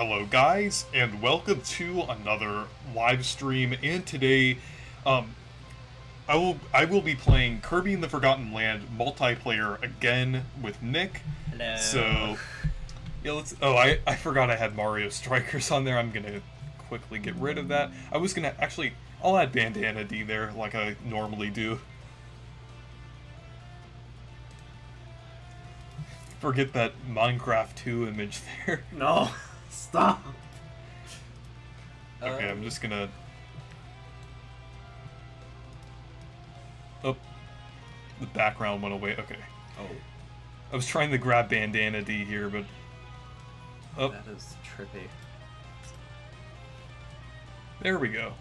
Hello guys, and welcome to another live stream. And today, I will be playing Kirby in the Forgotten Land multiplayer again with Nick. Hello. So, yeah, let's. Oh, I forgot I had Mario Strikers on there. I'm gonna quickly get rid of that. I was gonna actually. I'll add Bandana D there like I normally do. Forget that Minecraft 2 image there. No, stop. Okay, I'm just gonna... Oh, the background went away. Okay. Oh. I was trying to grab Bandana D here, but... Oh. That is trippy. There we go.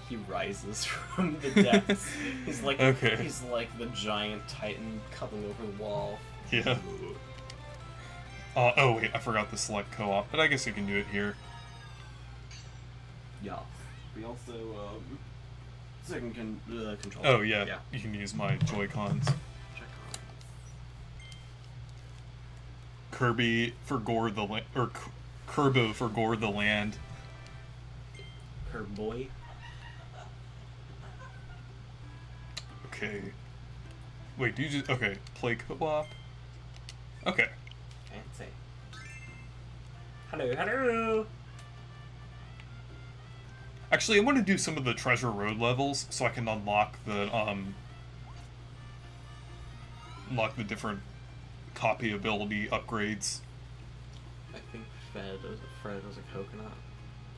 He rises from the depths. He's like He's like the giant titan coming over the wall. Yeah. Oh wait, I forgot to select co-op, but I guess I can do it here. Yeah. We also second control. Oh yeah, you can use my Joy-Cons. Check on. Kirby for Gore the Land, or Kirbo for Gore the Land. Curb boy. Okay. Wait, do you just... Okay, play co-op? Okay. Fancy. Hello. Actually, I want to do some of the Treasure Road levels so I can unlock the different copy ability upgrades. I think Fred was a coconut.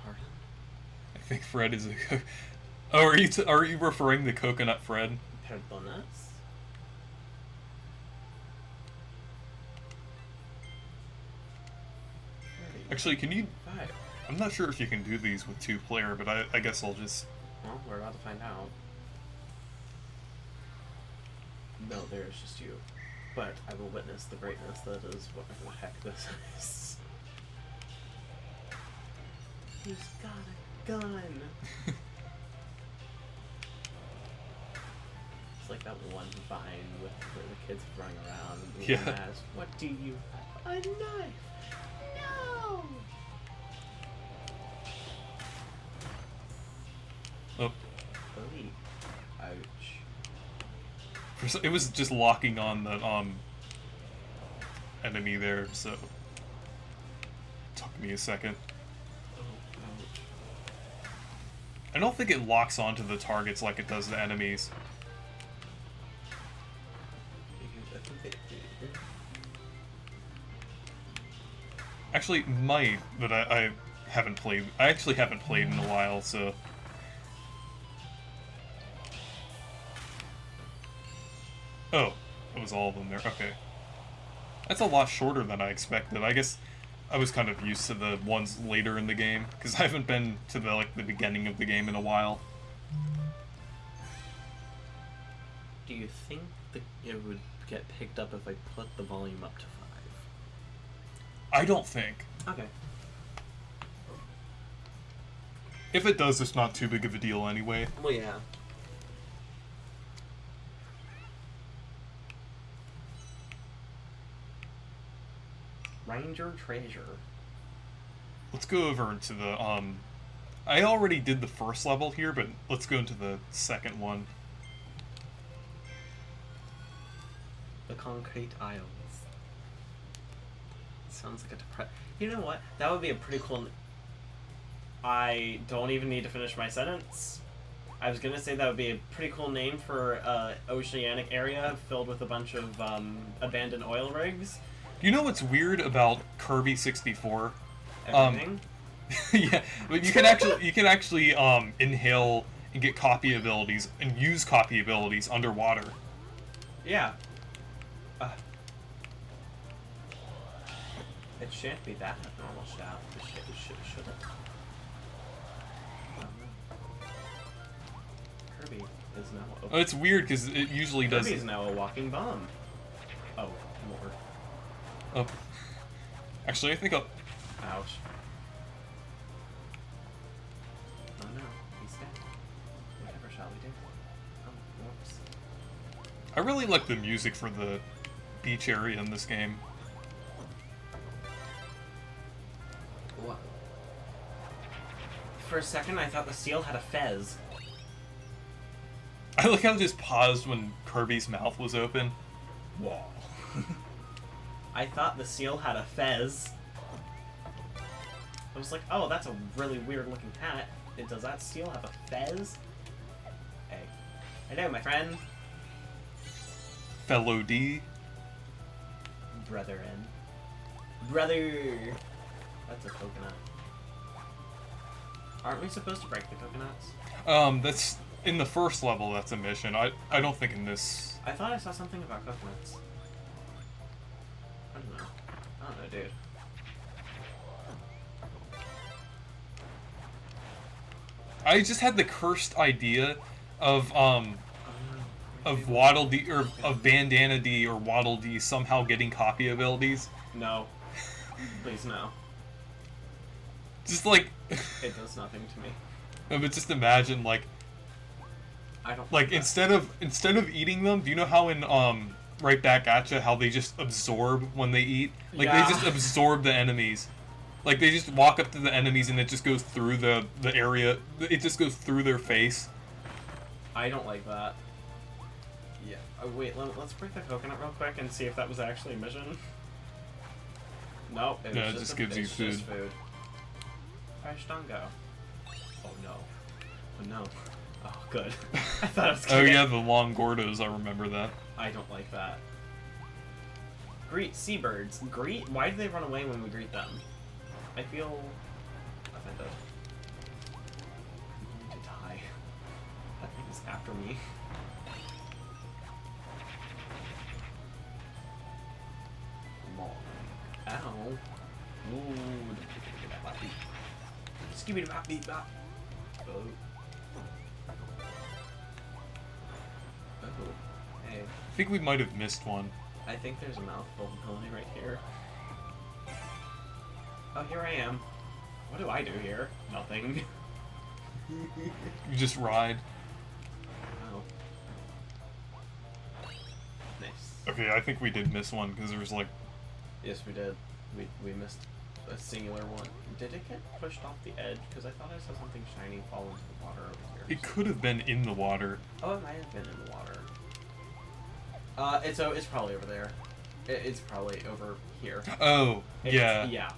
Pardon? I think Fred is a... Oh, are you referring to Coconut Fred? Perdonas? Actually, can you... Fire. I'm not sure if you can do these with two-player, but I guess I'll just... Well, we're about to find out. No, there's just you. But I will witness the greatness that is whatever the heck this is. He's got a gun! It's like that one Vine with where the kids running around and being asked, "What do you have? A knife? No!" Oh. Holy. Ouch. It was just locking on the enemy there, so... Took me a second. Oh, ouch. I don't think it locks onto the targets like it does the enemies. Actually, might, but I haven't played. I actually haven't played in a while, so. Oh, that was all of them there. Okay, that's a lot shorter than I expected. I guess I was kind of used to the ones later in the game because I haven't been to the beginning of the game in a while. Do you think that it would get picked up if I put the volume up to 5? I don't think. Okay. If it does, it's not too big of a deal anyway. Well, yeah. Ranger Treasure. Let's go over into the, I already did the first level here, but let's go into the second one. The Concrete Isles. Sounds like a You know what? That would be a pretty cool... I don't even need to finish my sentence. I was gonna say that would be a pretty cool name for an oceanic area filled with a bunch of abandoned oil rigs. You know what's weird about Kirby 64? Everything? Yeah, but you can actually inhale and get copy abilities and use copy abilities underwater. Yeah. It shan't be that abnormal, shall it? Should it? Kirby is now open. Oh, it's weird because it usually does. Kirby is now a walking bomb. Oh, more. Oh. Actually, I think I'll... Ouch. Oh no, he's dead. Whatever shall we do? Oh, whoops. I really like the music for the beach area in this game. What? For a second, I thought the seal had a fez. I like how it just paused when Kirby's mouth was open. Whoa. I thought the seal had a fez. I was like, oh, that's a really weird looking hat. Does that seal have a fez? Hey. Hello, my friend. Fellow D. Brethren. Brother! That's a coconut. Aren't we supposed to break the coconuts? That's in the first level. That's a mission. I don't think in this. I thought I saw something about coconuts. I don't know. I don't know, dude. I just had the cursed idea of Waddle Dee or of Bandana D or Waddle Dee somehow getting copy abilities. No. Please no. Just like. It does nothing to me. No, but just imagine like. I don't Like instead of eating them, do you know how in Right Back at Ya how they just absorb when they eat? Like Yeah. they just absorb the enemies. Like they just walk up to the enemies and it just goes through the area. It just goes through their face. I don't like that. Yeah. Wait, let's break the coconut real quick and see if that was actually a mission. Nope. No, it just gives you food. Just food. Fresh Dungo. Oh no. Oh no. Oh, good. I thought I was Oh gonna yeah, the long Gordos, I remember that. I don't like that. Greet seabirds. Greet? Why do they run away when we greet them? I feel offended. I'm going to die. That thing is after me. Ow. Ooh. Skibidi-bop-beep-bop. Oh. Oh. Hey. I think we might have missed one. I think there's a mouthful of honey right here. Oh, here I am. What do I do here? Nothing. You just ride. Oh. Nice. Okay, I think we did miss one because there was like. Yes, we did. We missed a singular one. Did it get pushed off the edge? Because I thought I saw something shiny fall into the water over here. It could have been in the water. Oh, it might have been in the water. It's probably over there. It's probably over here. Oh, yeah. Yeah.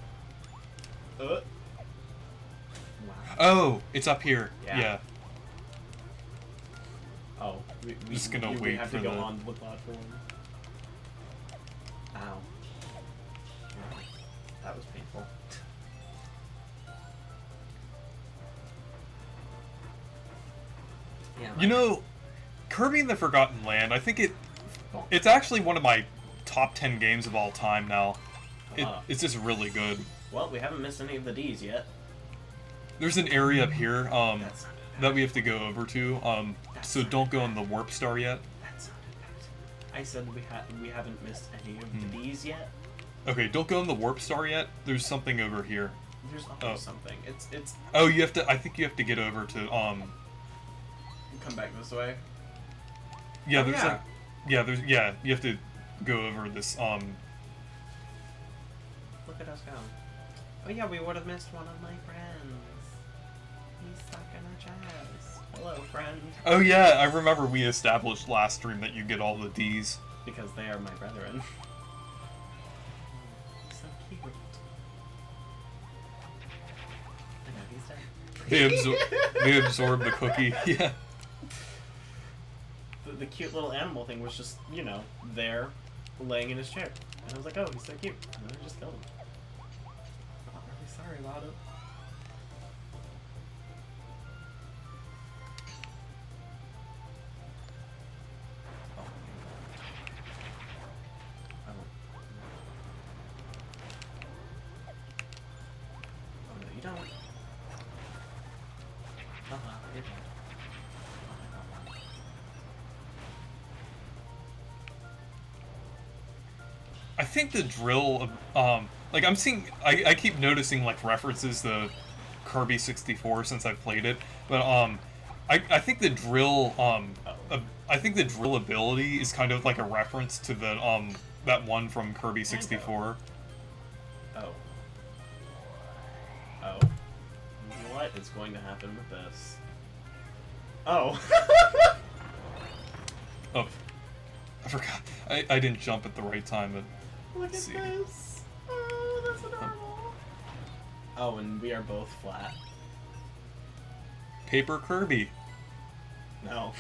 Wow. Oh, it's up here. Yeah. Yeah. Oh, we Just gonna we wait have for to go the- on the platform. Ow. That was painful. Yeah. You know, Kirby in the Forgotten Land, I think it's actually one of my top 10 games of all time now. It's just really good. Well, we haven't missed any of the D's yet. There's an area up here That sounded that bad. we have to go over to, so don't go in the Warp Star yet. That sounded bad. I said we haven't missed any of the D's yet. Okay, don't go in the Warp Star yet. There's something over here. There's always something. It's. Oh, you have to. I think you have to get over to Come back this way. Yeah, Oh, there's yeah. like. Yeah, there's. Yeah, you have to go over this. Look at us go. Oh yeah, we would have missed one of my friends. He's stuck in a chest. Hello, friend. Oh yeah, I remember we established last stream that you get all the D's. Because they are my brethren. So cute. I know, he's dead. They absorb the cookie. Yeah. The cute little animal thing was just, you know, there, laying in his chair. And I was like, oh, he's so cute. And then I just killed him. I'm really sorry about it. Oh. Oh no, you don't. You're dead. I think the drill of, like I'm seeing, I keep noticing like references to Kirby 64 since I've played it, but I think the drill I think the drill ability is kind of like a reference to the that one from Kirby 64. Oh. Oh. What is going to happen with this? Oh. Oh, I forgot. I didn't jump at the right time, but Look at see. this. Oh, that's adorable. Oh, and we are both flat. Paper Kirby. No.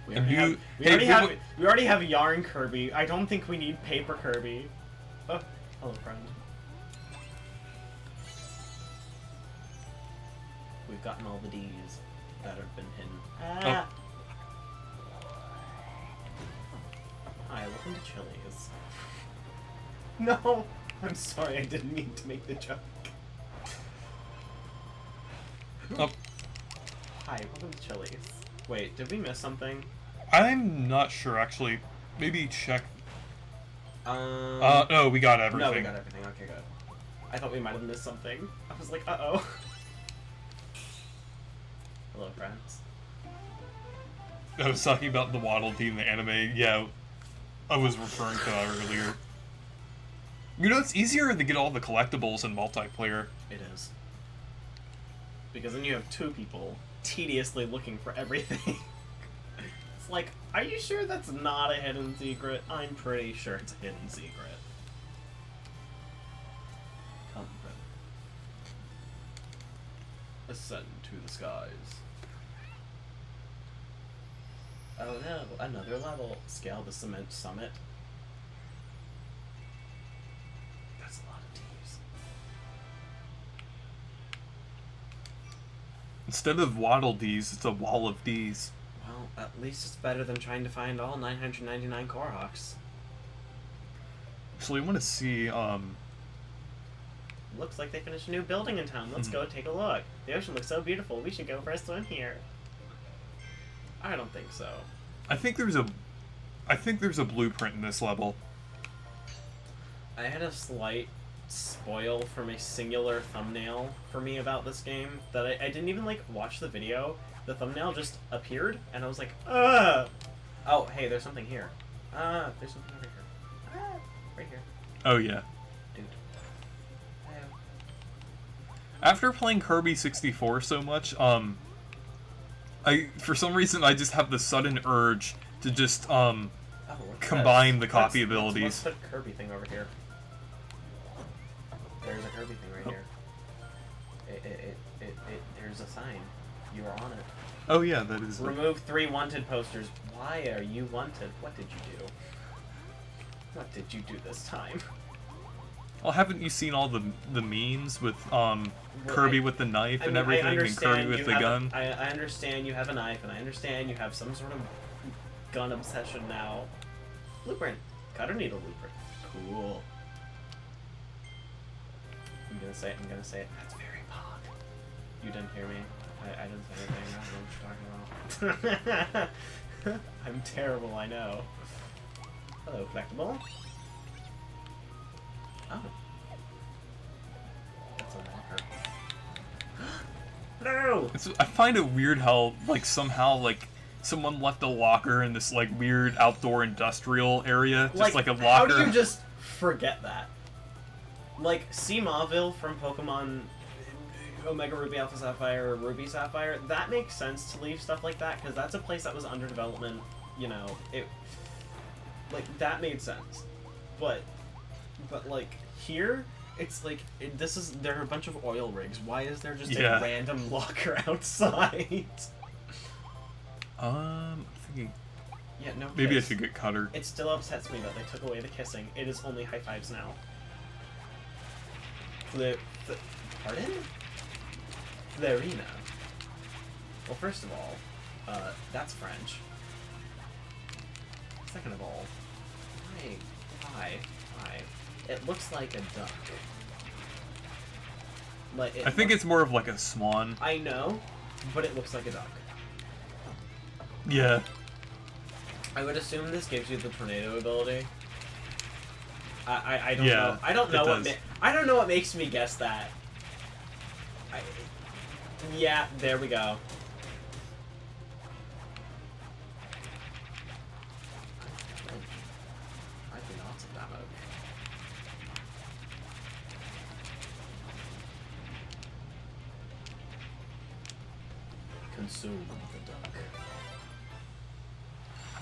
We And already, you- we already have yarn Kirby. I don't think we need paper Kirby. Oh, hello, friend. We've gotten all the D's that have been hidden. Ah. Hi, welcome to Chili's. No! I'm sorry, I didn't mean to make the joke. Oh, Hi, welcome to Chili's. Wait, did we miss something? I'm not sure actually. Maybe check. No, No, we got everything. we got everything. Okay, good. I thought we might have missed something. I was like, uh-oh. Hello, friends. I was talking about the Waddle Dee in the anime. Yeah, I was referring to that earlier. You know, it's easier to get all the collectibles in multiplayer. It is. Because then you have two people tediously looking for everything. It's like, are you sure that's not a hidden secret? I'm pretty sure it's a hidden secret. Come, friend. Ascend to the skies. Oh no, another level. Scale the cement summit. That's a lot of D's. Instead of Waddle Dees, it's a wall of Ds. Well, at least it's better than trying to find all 999 Korhawks. Actually, I want to see, Looks like they finished a new building in town. Let's go take a look. The ocean looks so beautiful. We should go for a swim here. I don't think so. I think there's a blueprint in this level. I had a slight spoil from a singular thumbnail for me about this game that I didn't even like watch the video. The thumbnail just appeared and I was like, ugh! Oh, hey, there's something here. There's something over here. Right here. Oh yeah. Dude. After playing Kirby 64 so much, for some reason I just have the sudden urge to just Oh, what's combine this? the copy Let's abilities. put a Kirby thing over here. There's a Kirby thing right here. There's a sign. You are on it. Oh yeah, that is. Remove 3 wanted posters. Why are you wanted? What did you do? What did you do this time? Well, haven't you seen all the memes with Kirby with the knife and everything, and Kirby with the gun? I understand you have a knife, and I understand you have some sort of gun obsession now. Blueprint. Cutter needle blueprint. Cool. I'm gonna say it. That's very pog. You didn't hear me. I didn't say anything. I don't know what you're talking about. I'm terrible, I know. Hello, collectible. Oh. That's a locker. No! I find it weird how, like, somehow, like, someone left a locker in this, like, weird outdoor industrial area. Just like a locker. How do you just forget that? Like, Seamawville from Pokemon Omega Ruby Alpha Sapphire or Ruby Sapphire, that makes sense to leave stuff like that, because that's a place that was under development, you know, it... Like, that made sense. But like, here, it's like, there are a bunch of oil rigs. Why is there just a random locker outside? I'm thinking... Yeah, no Maybe kiss. I should get Cutter. It still upsets me that they took away the kissing. It is only high fives now. Pardon? Flerina. Well, first of all, that's French. Second of all, why? It looks like a duck. Like, I think it's more of like a swan. I know, but it looks like a duck. Yeah. I would assume this gives you the tornado ability. I don't Yeah, know. I don't know it does. I don't know what makes me guess that. Yeah, there we go. I do not consume the duck.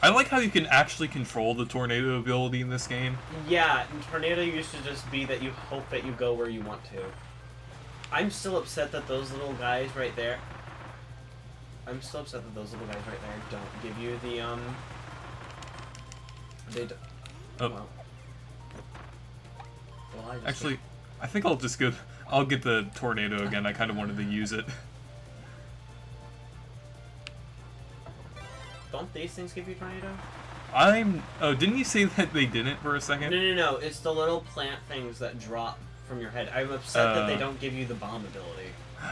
I like how you can actually control the tornado ability in this game. Yeah, and tornado used to just be that you hope that you go where you want to. I'm still upset that those little guys right there... don't give you the, They don't... Oh. Well, I just Actually, I think I'll just go... I'll get the tornado again. I kind of wanted to use it. Don't these things give you tornado? Oh, didn't you say that they didn't for a second? No. It's the little plant things that drop from your head. I'm upset that they don't give you the bomb ability.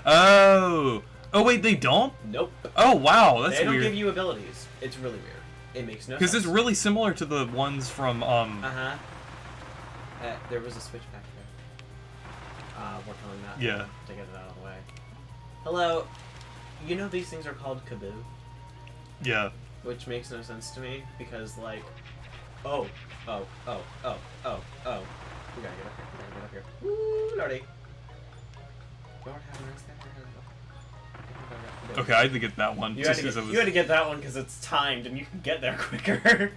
Oh! Oh, wait, they don't? Nope. Oh, wow, that's They don't weird. give you abilities. It's really weird. It makes no sense. Because it's really similar to the ones from, Uh-huh. There was a switch back there. Working on that. Yeah. To get it out of the way. Hello. You know these things are called Kaboo? Yeah. Which makes no sense to me, because, like... Oh. We gotta get up here. Woo, lordy. Lord have mercy. Okay, I had to get that one. You had to get that one because it's timed and you can get there quicker.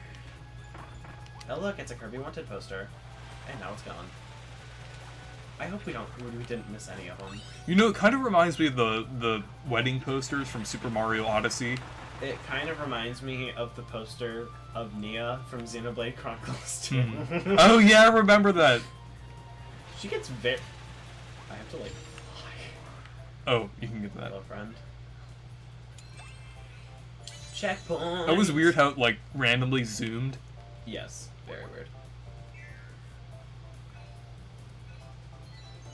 Oh look, it's a Kirby Wanted poster. And now it's gone. I hope we didn't miss any of them. You know, it kind of reminds me of the wedding posters from Super Mario Odyssey. It kind of reminds me of the poster of Nia from Xenoblade Chronicles 2. Oh yeah, I remember that. She gets very... I have to, like, fly. Oh, you can get that. Hello, friend. Checkpoint! That was weird how it, like, randomly zoomed. Yes, very weird.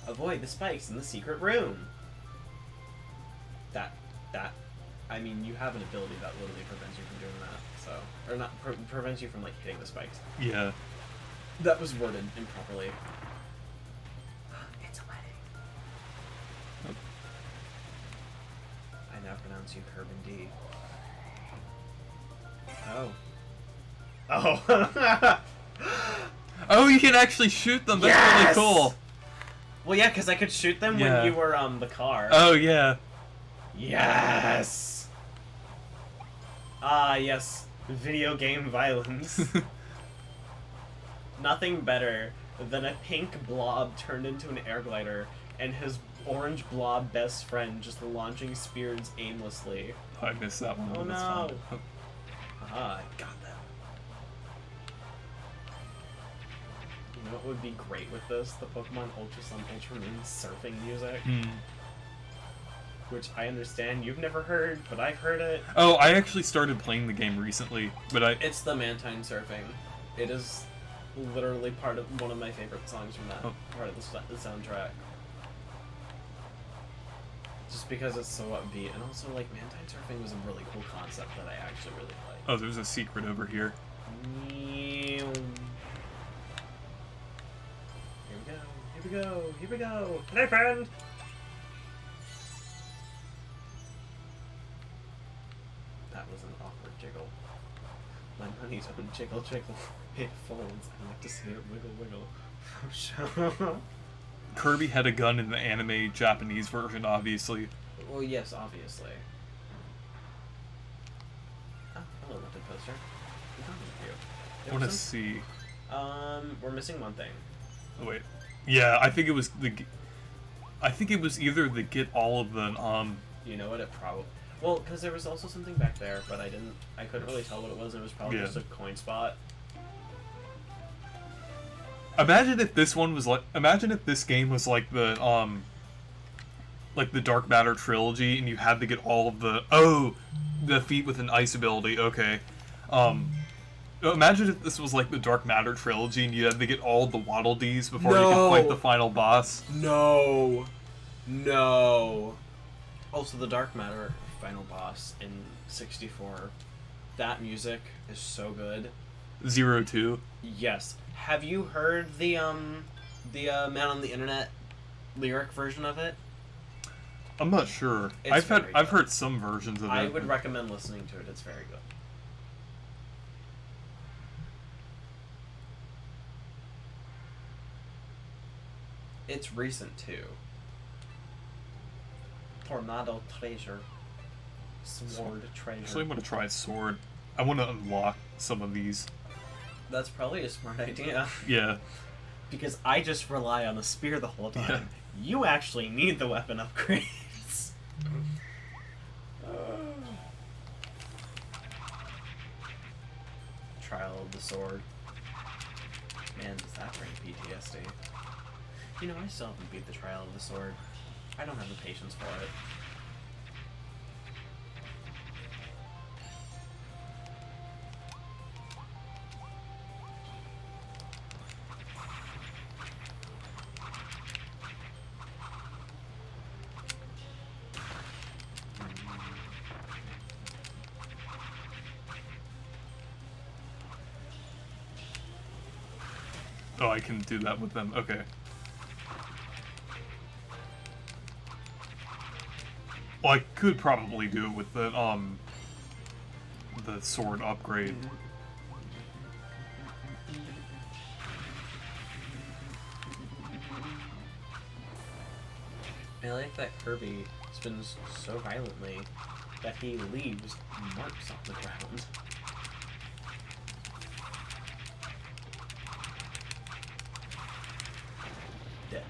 Avoid the spikes in the secret room. I mean, you have an ability that literally prevents you from doing that, so... Or not, prevents you from, like, hitting the spikes. Yeah. That was worded improperly. It's a wedding. Oh. I now pronounce you Curb indeed. Oh. Oh! Oh, you can actually shoot them. That's Yes! really cool. Well, yeah, because I could shoot them Yeah. when you were, the car. Oh, yeah. Yes! Ah, yes. Video game violence. Nothing better than a pink blob turned into an air glider and his orange blob best friend just launching spears aimlessly. Oh, I missed that one. Oh, That's no. fun. Ah, I got that. You know what would be great with this? The Pokemon Ultra Sun Ultra Moon surfing music. Which I understand you've never heard, but I've heard it. Oh, I actually started playing the game recently, but It's the Mantine surfing. It is literally part of one of my favorite songs from that part of the soundtrack. Just because it's so upbeat, and also like Mantine surfing was a really cool concept that I actually really liked. Oh, there's a secret over here. Here we go. Hey, friend! That was an awkward jiggle. My money's on jiggle. It folds. I like to see it wiggle. Kirby had a gun in the anime Japanese version, obviously. Well, yes, obviously. Oh, hello, Wanted poster. I'm talking with you. I want to see. We're missing one thing. Oh, wait. Yeah, I think it was either the get all of the You know what? It probably. Well, because there was also something back there, but I couldn't really tell what it was. It was probably just a coin spot. Imagine if this game was like the Dark Matter trilogy, and you had to get all of the feat with an ice ability. Okay, imagine if this was like the Dark Matter trilogy, and you had to get all the Waddle Dees before you could fight the final boss. No. Also, the Dark Matter final boss in 64. That music is so good. 02. Yes. Have you heard the Man on the Internet lyric version of it? I'm not sure. It's I've heard some versions of it. I would recommend listening to it. It's very good. It's recent too. Tornado Treasure. Sword treasure. Actually, I'm gonna try sword. I want to unlock some of these. That's probably a smart idea. Yeah. Because I just rely on the spear the whole time. Yeah. You actually need the weapon upgrades. Trial of the sword. Man, does that bring PTSD. You know, I still haven't beat the trial of the sword. I don't have the patience for it. Oh, I can do that with them. Okay. Well, I could probably do it with the sword upgrade. I like that Kirby spins so violently that he leaves marks on the ground. Dead.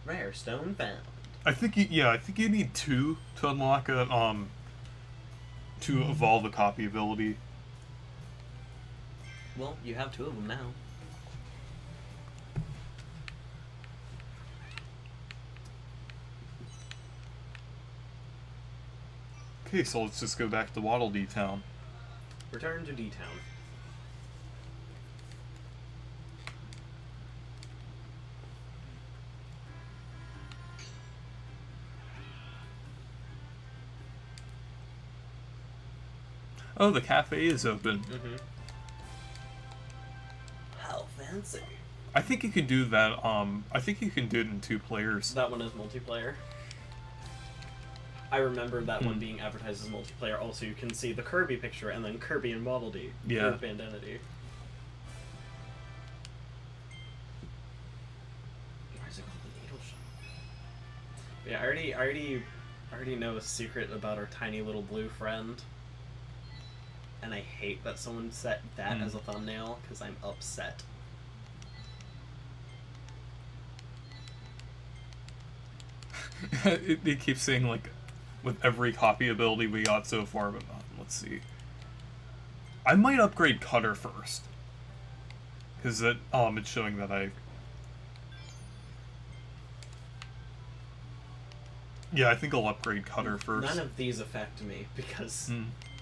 Rare stone found. I think I think you need 2 to unlock a to evolve the copy ability. Well, you have 2 of them now. Okay, so let's just go back to Waddle Dee Town. Return to D-Town. Oh, the cafe is open. Mm-hmm. How fancy. I think you can do that. I think you can do it in 2 players. That one is multiplayer. I remember that one being advertised as multiplayer. Also, you can see the Kirby picture and then Kirby and Waddle Dee. Yeah. For Bandanity. Why is it called the Needle Shop? Yeah, I already know a secret about our tiny little blue friend. And I hate that someone set that as a thumbnail because I'm upset. It keeps saying, like, with every copy ability we got so far, but let's see. I might upgrade Cutter first. Because it's showing that I... Yeah, I think I'll upgrade Cutter first. None of these affect me because,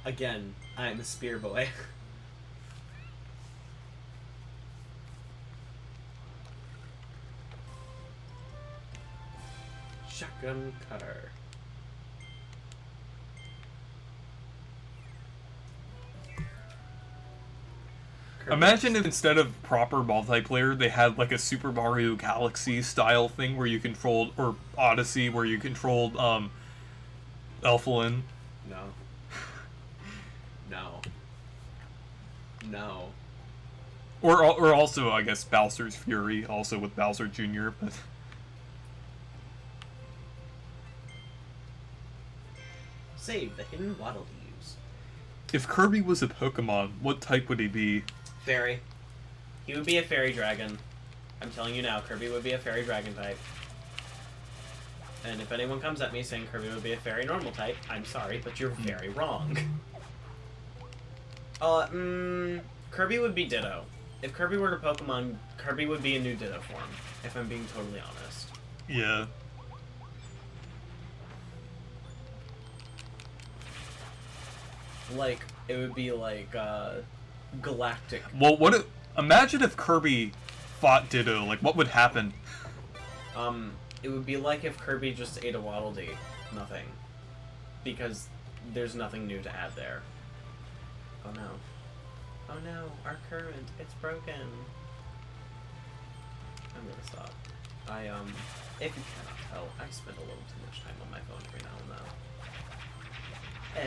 again, I'm a spear boy. Shotgun Cutter. Imagine if instead of proper multiplayer, they had like a Super Mario Galaxy style thing where you controlled, or Odyssey where you controlled Elflin. No. No. No. Or also, I guess, Bowser's Fury, also with Bowser Jr., but... Save the hidden Waddle Dees. If Kirby was a Pokemon, what type would he be? Fairy. He would be a fairy dragon. I'm telling you now, Kirby would be a fairy dragon type. And if anyone comes at me saying Kirby would be a fairy normal type, I'm sorry, but you're very wrong. Kirby would be Ditto. If Kirby were a Pokemon, Kirby would be a new Ditto form, if I'm being totally honest. Yeah. Like, it would be like, galactic. Well, imagine if Kirby fought Ditto, like, what would happen? It would be like if Kirby just ate a Waddle Dee. Nothing. Because there's nothing new to add there. Oh no. Oh no, our current, it's broken. I'm gonna stop. If you cannot tell, I spend a little too much time on my phone every now and then.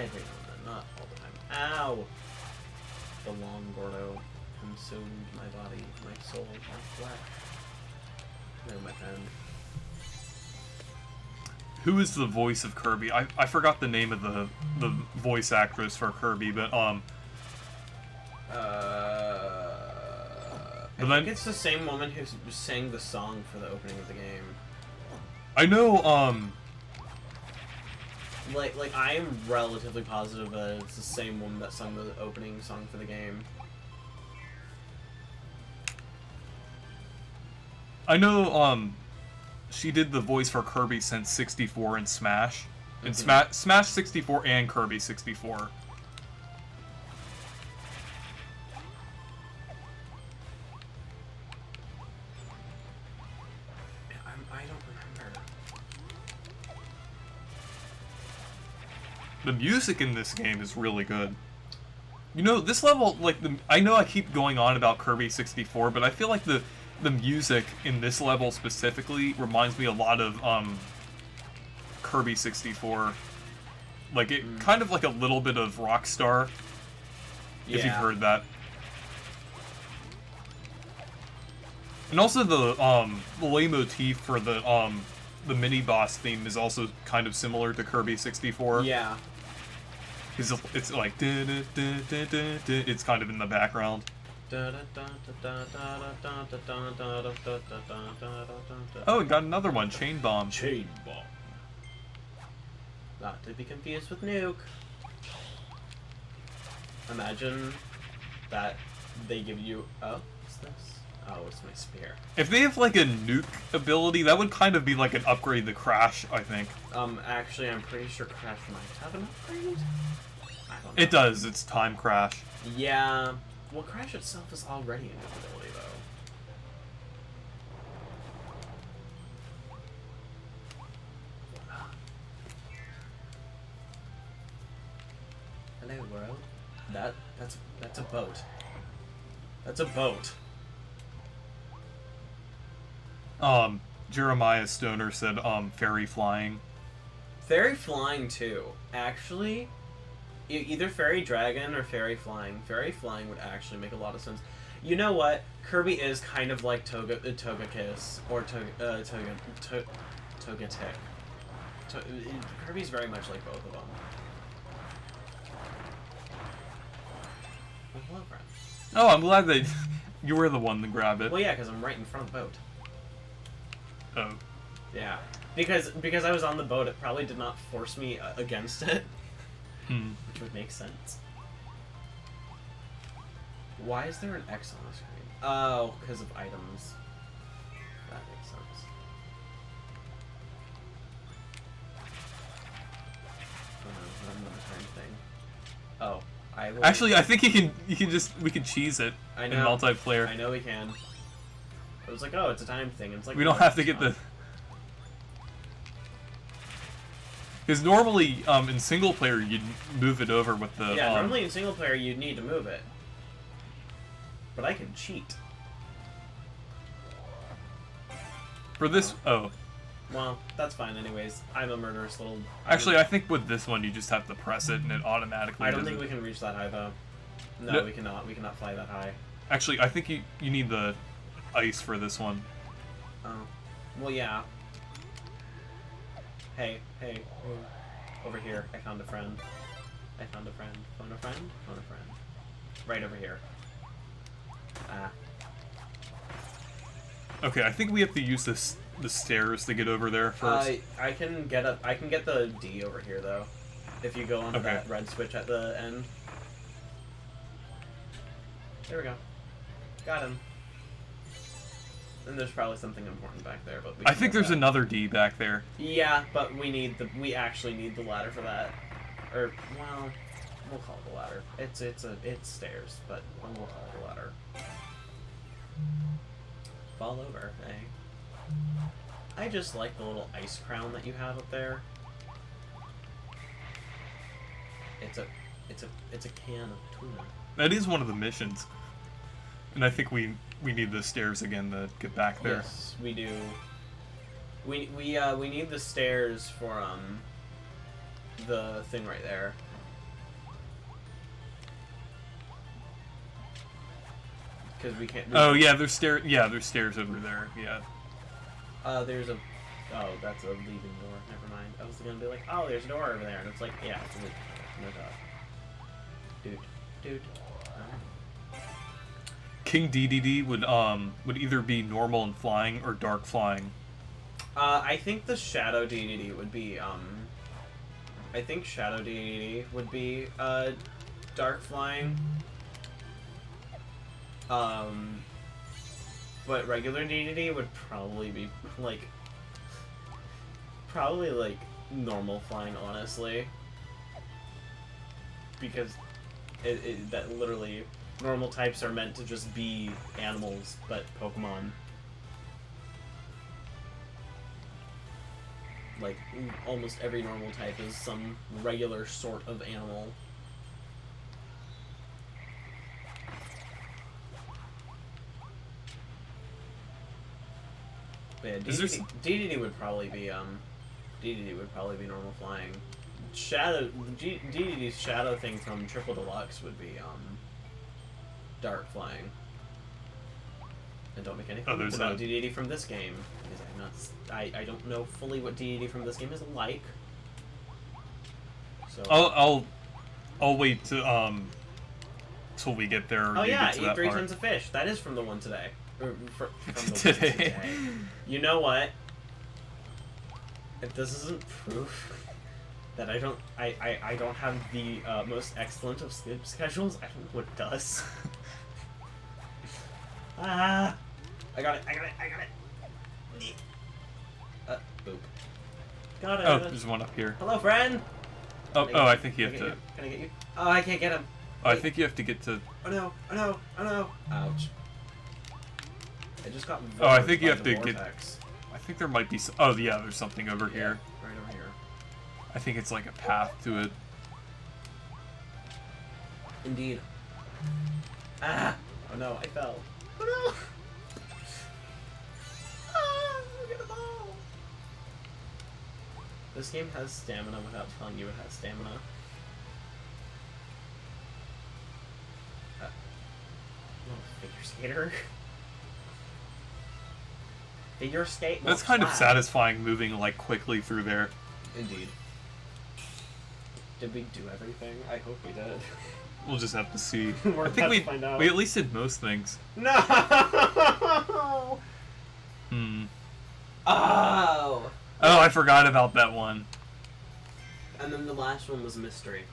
Every now and then, not all the time. Ow! The long Gordo consumed my body, my soul, my flesh. No, my pen. Who is the voice of Kirby? I forgot the name of the voice actress for Kirby, but I think it's the same woman who sang the song for the opening of the game. I know Like I am relatively positive that it's the same woman that sung the opening song for the game. I know she did the voice for Kirby since 64 in Smash. In Smash 64 and Kirby 64. I don't remember. The music in this game is really good. You know, this level, like, I know I keep going on about Kirby 64, but I feel like the music in this level specifically reminds me a lot of Kirby 64. Like, it kind of like a little bit of Rockstar, if you've heard that. And also the leitmotif for the mini boss theme is also kind of similar to Kirby 64. Yeah. Because it's like it's kind of in the background. Oh, we got another one, Chain Bomb. Chain Bomb. Not to be confused with Nuke. Imagine that they give you... Oh, what's this? Oh, it's my spear. If they have like a nuke ability, that would kind of be like an upgrade to Crash, I think. Actually, I'm pretty sure Crash might have an upgrade. I don't know. It does, it's Time Crash. Yeah. Well, Crash itself is already a nuke ability, though. Hello, world. That's a boat. That's a boat. Jeremiah Stoner said, fairy flying. Fairy flying, too. Actually, either fairy dragon or fairy flying. Fairy flying would actually make a lot of sense. You know what? Kirby is kind of like Togekiss, or Togetic. Kirby's very much like both of them. Well, hello, friend. Oh, I'm glad that you were the one to grab it. Well, yeah, because I'm right in front of the boat. Oh. Yeah. Because I was on the boat, it probably did not force me against it. Which would make sense. Why is there an X on the screen? Oh, because of items. That makes sense. Another time thing. Oh, I will... Actually, I think we can cheese it in multiplayer. I know we can. It was like, oh, it's a time thing. It's like, we don't have to get the... Because normally, in single player, you'd move it over with the... Yeah, normally in single player, you'd need to move it. But I can cheat. For this... Oh. Well, that's fine anyways. I'm a murderous little... Actually, I think with this one, you just have to press it and it automatically I don't think we can reach that high, though. No, we cannot. We cannot fly that high. Actually, I think you need the ice for this one. Oh. Well, yeah. Hey. Over here. I found a friend. Phone a friend? Phone a friend? Right over here. Ah. Okay, I think we have to use the stairs to get over there first. I can get the D over here, though. If you go on that red switch at the end. There we go. Got him. And there's probably something important back there, but I think there's another D back there. Yeah, but we actually need the ladder for that. Or, well, we'll call it the ladder. It's stairs, but we'll call it the ladder. Fall over, eh? I just like the little ice crown that you have up there. It's a can of tuna. That is one of the missions. And I think we need the stairs again to get back there. Yes, we do. We need the stairs for the thing right there. because we can't. Oh yeah, there's stairs. Yeah, there's stairs over there. Yeah. There's a. Oh, that's a leaving door. Never mind. I was gonna be like, oh, there's a door over there, and it's like, yeah, it's a leaving door. No doubt. Dude. King DDD would either be normal and flying or dark flying. I think the Shadow DDD would be I think Shadow DDD would be dark flying. But regular DDD would probably be like normal flying, honestly, because that literally normal types are meant to just be animals, but Pokemon. Like, almost every normal type is some regular sort of animal. But yeah, DDD would probably be normal flying. DDD's shadow thing from Triple Deluxe would be dark flying. And don't make any comments about DDD from this game, because I don't know fully what DDD from this game is like. So I'll wait to till we get there. Oh yeah, eat 3 tons of fish. That is from the one today. From the Today. one today. You know what? If this isn't proof that I don't have the most excellent of sleep schedules, I don't know what does. I got it. Boop. Got it. Oh, there's one up here. Hello, friend. Oh, I think you have to. Can I get you? Oh, I can't get him. Oh, I think you have to get to. Oh no! Oh no! Oh no! Ouch. I just got. Oh, I think you have to vortex. I think there might be. Oh yeah, there's something over here. Right over here. I think it's like a path to it. Indeed. Ah! Oh no! I fell. Oh no! Ah! Look at the ball! This game has stamina without telling you it has stamina. Little figure skater. Figure skate. That's kind of satisfying moving like quickly through there. Indeed. Did we do everything? I hope we did. We'll just have to see. I think we at least did most things. No. Oh. Oh, I forgot about that one. And then the last one was mystery.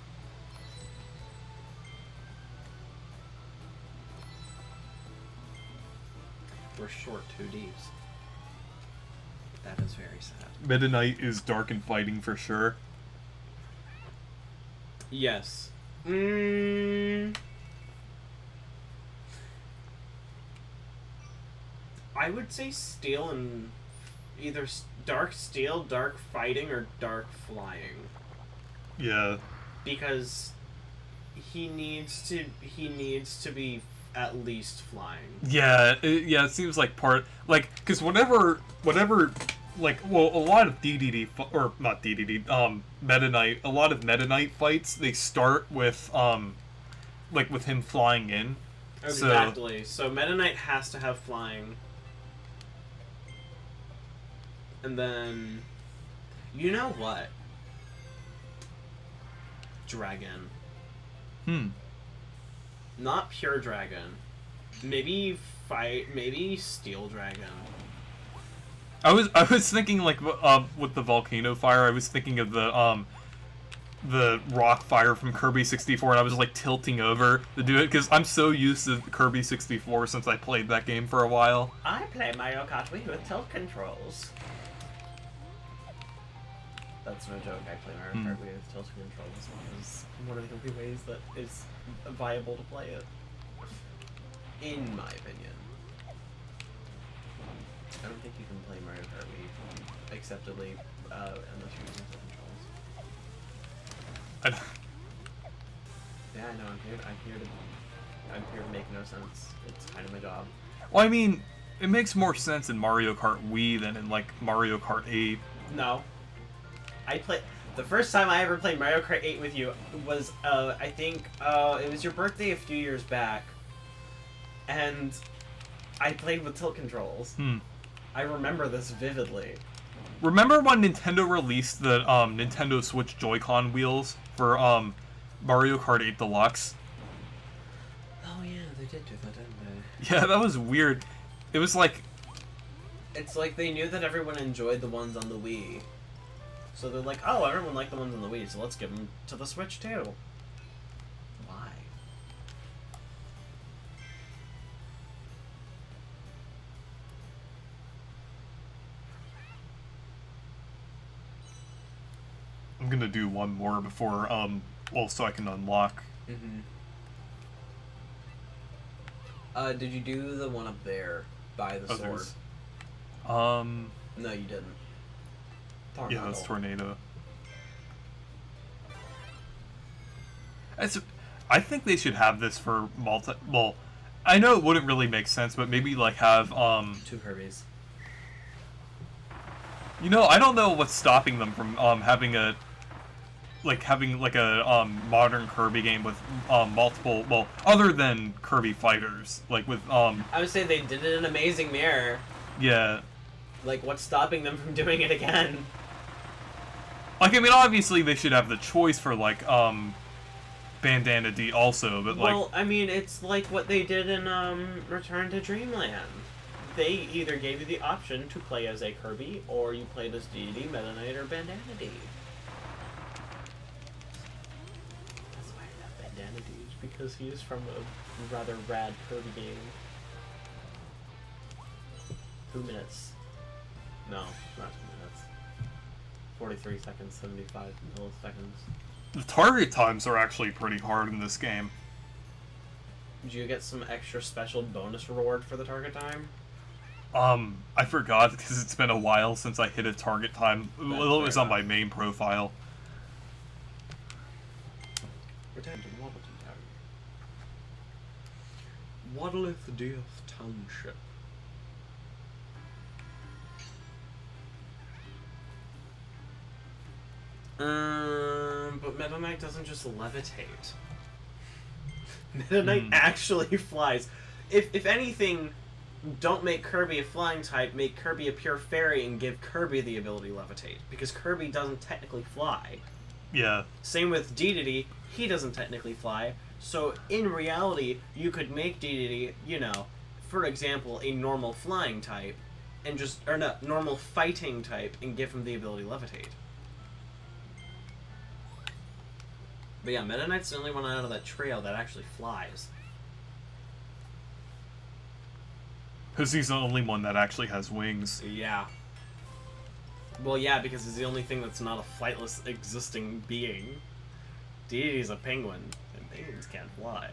We're short 2Ds. That is very sad. Meta Knight is dark and fighting for sure. Yes. I would say steel and either dark steel, dark fighting, or dark flying. Yeah. Because he needs to be at least flying. Yeah, it seems like because whenever like, well, a lot of DDD or not DDD, Meta Knight, a lot of Meta Knight fights, they start with like with him flying in. Exactly. So Meta Knight has to have flying. And then, you know what? Dragon. Not pure dragon. Maybe steel dragon. I was thinking like with the volcano fire, I was thinking of the rock fire from Kirby 64, and I was like tilting over to do it because I'm so used to Kirby 64 since I played that game for a while. I play Mario Kart Wii with tilt controls. That's no joke. I play Mario Kart Wii with tilt controls. It's one of the only ways that is viable to play it, in my opinion. I don't think you can play Mario Kart Wii acceptably unless you're using tilt controls. Yeah, I know. I'm here to make no sense. It's kind of my job. Well, I mean, it makes more sense in Mario Kart Wii than in like Mario Kart 8. No. The first time I ever played Mario Kart 8 with you was, I think, it was your birthday a few years back. and I played with tilt controls. I remember this vividly. Remember when Nintendo released the Nintendo Switch Joy-Con wheels for Mario Kart 8 Deluxe? Oh yeah, they did do that, didn't they? Yeah, that was weird. It was like... It's like they knew that everyone enjoyed the ones on the Wii. So they're like, oh, everyone liked the ones on the Wii, so let's give them to the Switch too. Why? I'm gonna do one more before, well, so I can unlock. Did you do the one up there by the sword? No, you didn't. Tornado. Yeah, that's Tornado. I think they should have this for well, I know it wouldn't really make sense, but maybe like have 2 Kirbys. You know, I don't know what's stopping them from having a modern Kirby game with multiple, well, other than Kirby Fighters, like with I would say they did it in Amazing Mirror. Yeah. Like, what's stopping them from doing it again? Like, I mean, obviously they should have the choice for like Bandana D also, but like... Well, I mean, it's like what they did in Return to Dreamland. They either gave you the option to play as a Kirby, or you played as DD, Meta Knight, or Bandana D. That's why I love Bandana D, because he is from a rather rad Kirby game. 2 minutes. No, not 2 minutes. 43 seconds, 75 milliseconds. The target times are actually pretty hard in this game. Did you get some extra special bonus reward for the target time? I forgot because it's been a while since I hit a target time. Well, it was on my main profile. Return to Waddleton Town. Waddleth Death Township. But Meta Knight doesn't just levitate. Meta Knight actually flies. If anything, don't make Kirby a flying type, make Kirby a pure fairy and give Kirby the ability to levitate. Because Kirby doesn't technically fly. Yeah. Same with Dedede, he doesn't technically fly. So in reality, you could make Dedede, you know, for example, a normal flying type, and just, or no, normal fighting type, and give him the ability to levitate. But yeah, Meta Knight's the only one out of that trio that actually flies. Because he's the only one that actually has wings. Yeah. Well, yeah, because he's the only thing that's not a flightless existing being. Dedede's a penguin, and penguins can't fly.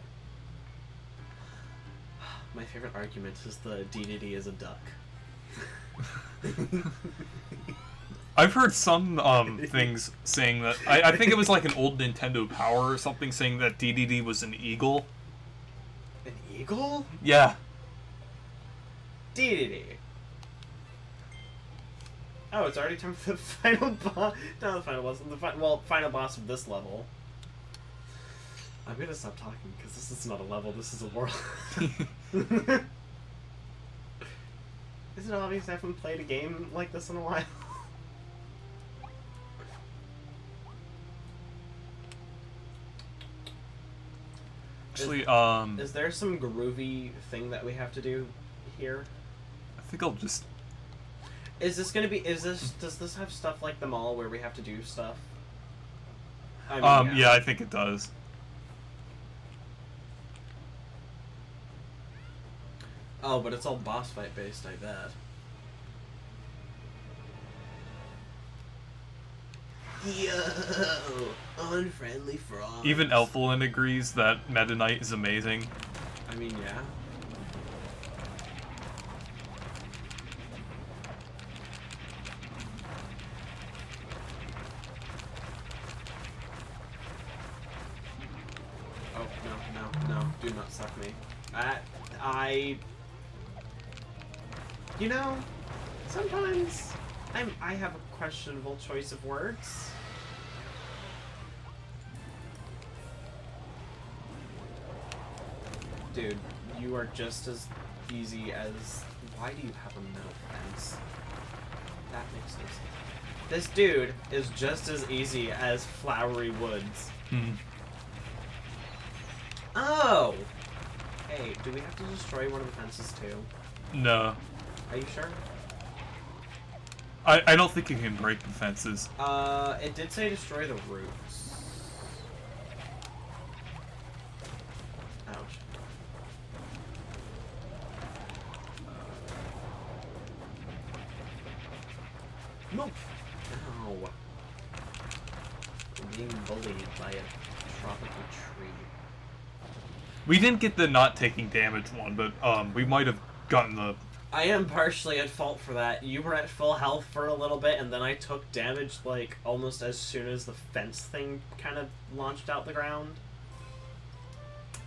My favorite argument is the Dedede is a duck. I've heard some things saying that... I think it was like an old Nintendo Power or something saying that Dedede was an eagle. An eagle? Yeah. Dedede. Oh, it's already time for the final boss. Not the final boss. Final boss of this level. I'm gonna stop talking because this is not a level. This is a world. Is it obvious I haven't played a game like this in a while? Actually, Is there some groovy thing that we have to do here? I think I'll just... Is this gonna be? Does this have stuff like the mall where we have to do stuff? I mean, yeah, I think it does. Oh, but it's all boss fight based, I bet. Yo, unfriendly frog. Even Elfilin agrees that Meta Knight is amazing. I mean, yeah. Oh, no, do not suck me. You know, sometimes I have a questionable choice of words. Dude, You are just as easy as... Why do you have a metal fence? That makes no sense. This dude is just as easy as Flowery Woods. Hmm. Oh! Hey, do we have to destroy one of the fences too? No. Are you sure? I don't think you can break the fences. It did say destroy the roots. Ouch. No! Ow. I'm being bullied by a tropical tree. We didn't get the not taking damage one, but we might have gotten the... I am partially at fault for that. You were at full health for a little bit, and then I took damage, like, almost as soon as the fence thing kind of launched out the ground.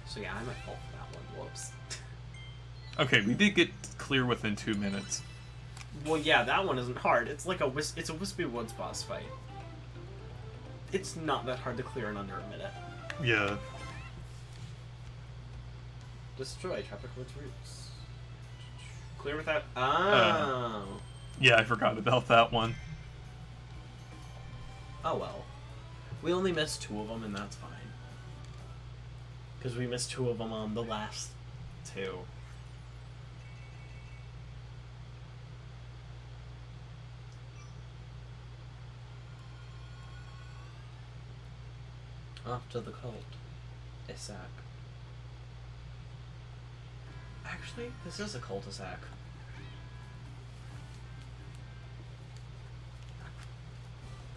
So yeah, I'm at fault for that one. Whoops. Okay, we did get clear within 2 minutes. Well, yeah, that one isn't hard. It's like it's a Wispy Woods boss fight. It's not that hard to clear in under a minute. Yeah. Destroy Tropic Woods roots. Clear without... Oh. Yeah, I forgot about that one. Oh well. We only missed 2 of them, and that's fine. Because we missed 2 of them on the last 2. Off to the cult. Isaac. Actually, this is a cul-de-sac.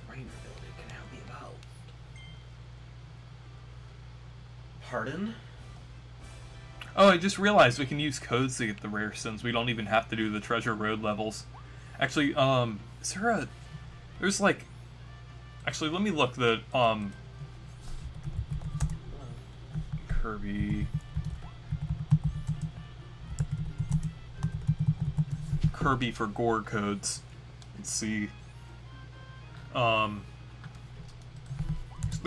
The rain ability can now be evolved. Pardon? Oh, I just realized we can use codes to get the rare stones. We don't even have to do the treasure road levels. Actually, is there a... There's like... Actually, let me look the, Kirby... Kirby for gore codes. Let's see. There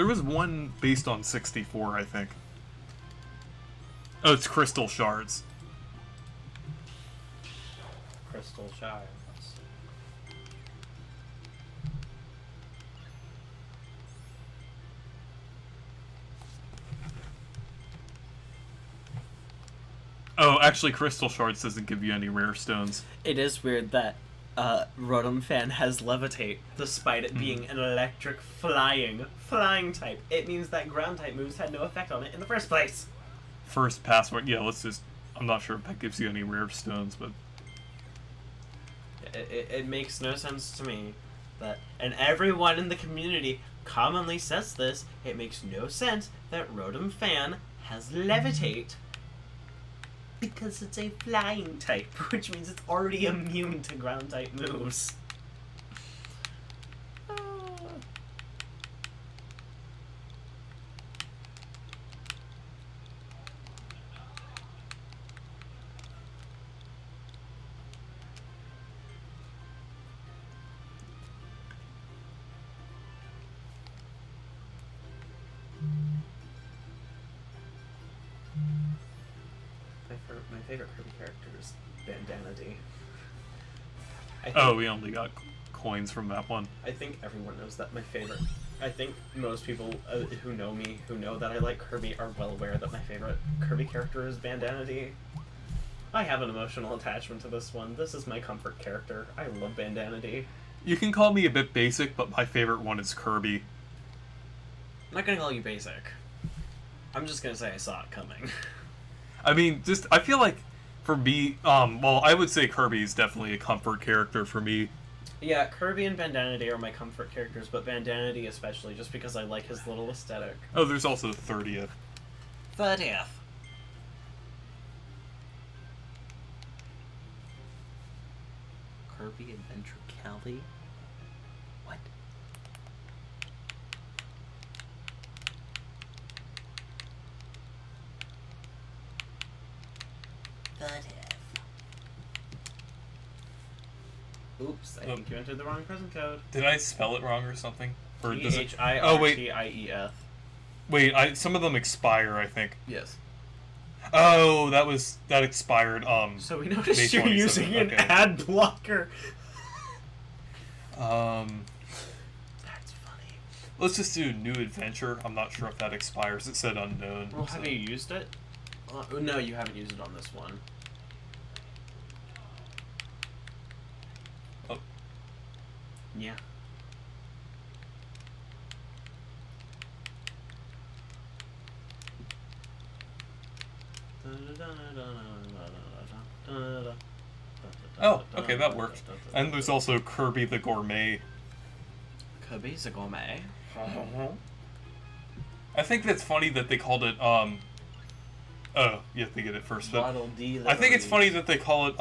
was one based on 64, I think. Oh, it's crystal shards. Crystal Shards. Oh, actually, crystal shards doesn't give you any rare stones. It is weird that Rotom Fan has Levitate, despite it being an electric flying type. It means that ground type moves had no effect on it in the first place. First password, yeah, let's just... I'm not sure if that gives you any rare stones, but... It makes no sense to me that, and everyone in the community commonly says this, it makes no sense that Rotom Fan has Levitate. Because it's a flying type, which means it's already immune to ground type moves. My favorite Kirby character is Bandana D. Oh, we only got coins from that one. I think everyone knows that my favorite... I think most people who know me, who know that I like Kirby, are well aware that my favorite Kirby character is Bandana D. I have an emotional attachment to this one. This is my comfort character. I love Bandana D. You can call me a bit basic, but my favorite one is Kirby. I'm not gonna call you basic. I'm just gonna say I saw it coming. I mean, just, I feel like, for me, well, I would say Kirby is definitely a comfort character for me. Yeah, Kirby and Bandana D are my comfort characters, but Bandana D especially, just because I like his little aesthetic. Oh, there's also the 30th. 30th. Kirby Adventure Cali? What? Oops, I think you entered the wrong present code. Did I spell it wrong or something? Or does it... Thirtieth. Wait, some of them expire, I think. Yes. Oh, that expired. So we May noticed you're 27th, using an okay. ad blocker. That's funny. Let's just do new adventure. I'm not sure if that expires. It said unknown. Well, so- have you used it? No, you haven't used it on this one. Oh. Yeah. Oh, okay, that works. And there's also Kirby the Gourmet. Kirby's a gourmet. I think that's funny that they called it, oh, you have to get it first. But Waddle Dee I think it's funny that they call it,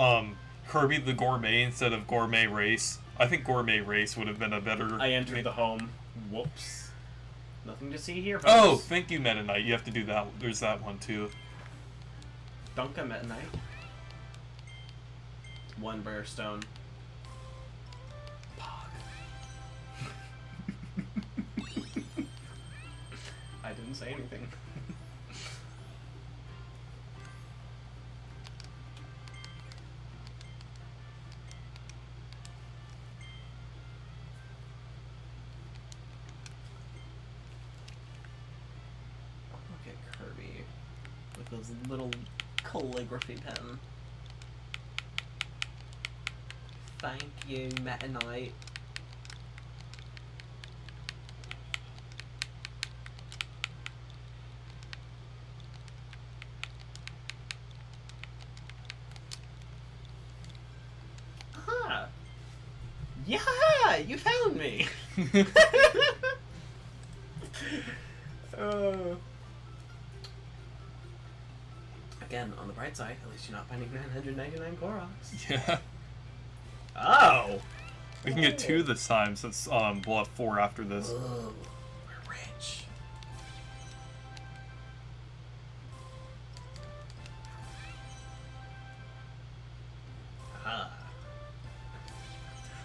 Kirby the Gourmet instead of Gourmet Race. I think Gourmet Race would have been a better... I entered the home. Whoops. Nothing to see here, folks. Oh, thank you, Meta Knight. You have to do that. There's that one, too. Dunka Meta Knight. One rare stone. Pog. I didn't say anything. Look at Kirby with his little calligraphy pen. Thank you, Meta Knight. Aha! Yeah! You found me! Again, on the bright side, at least you're not finding 999 Koroks. Yeah. Oh! We can get 2 this time, since, we'll have 4 after this. Ooh, we're rich. Ah.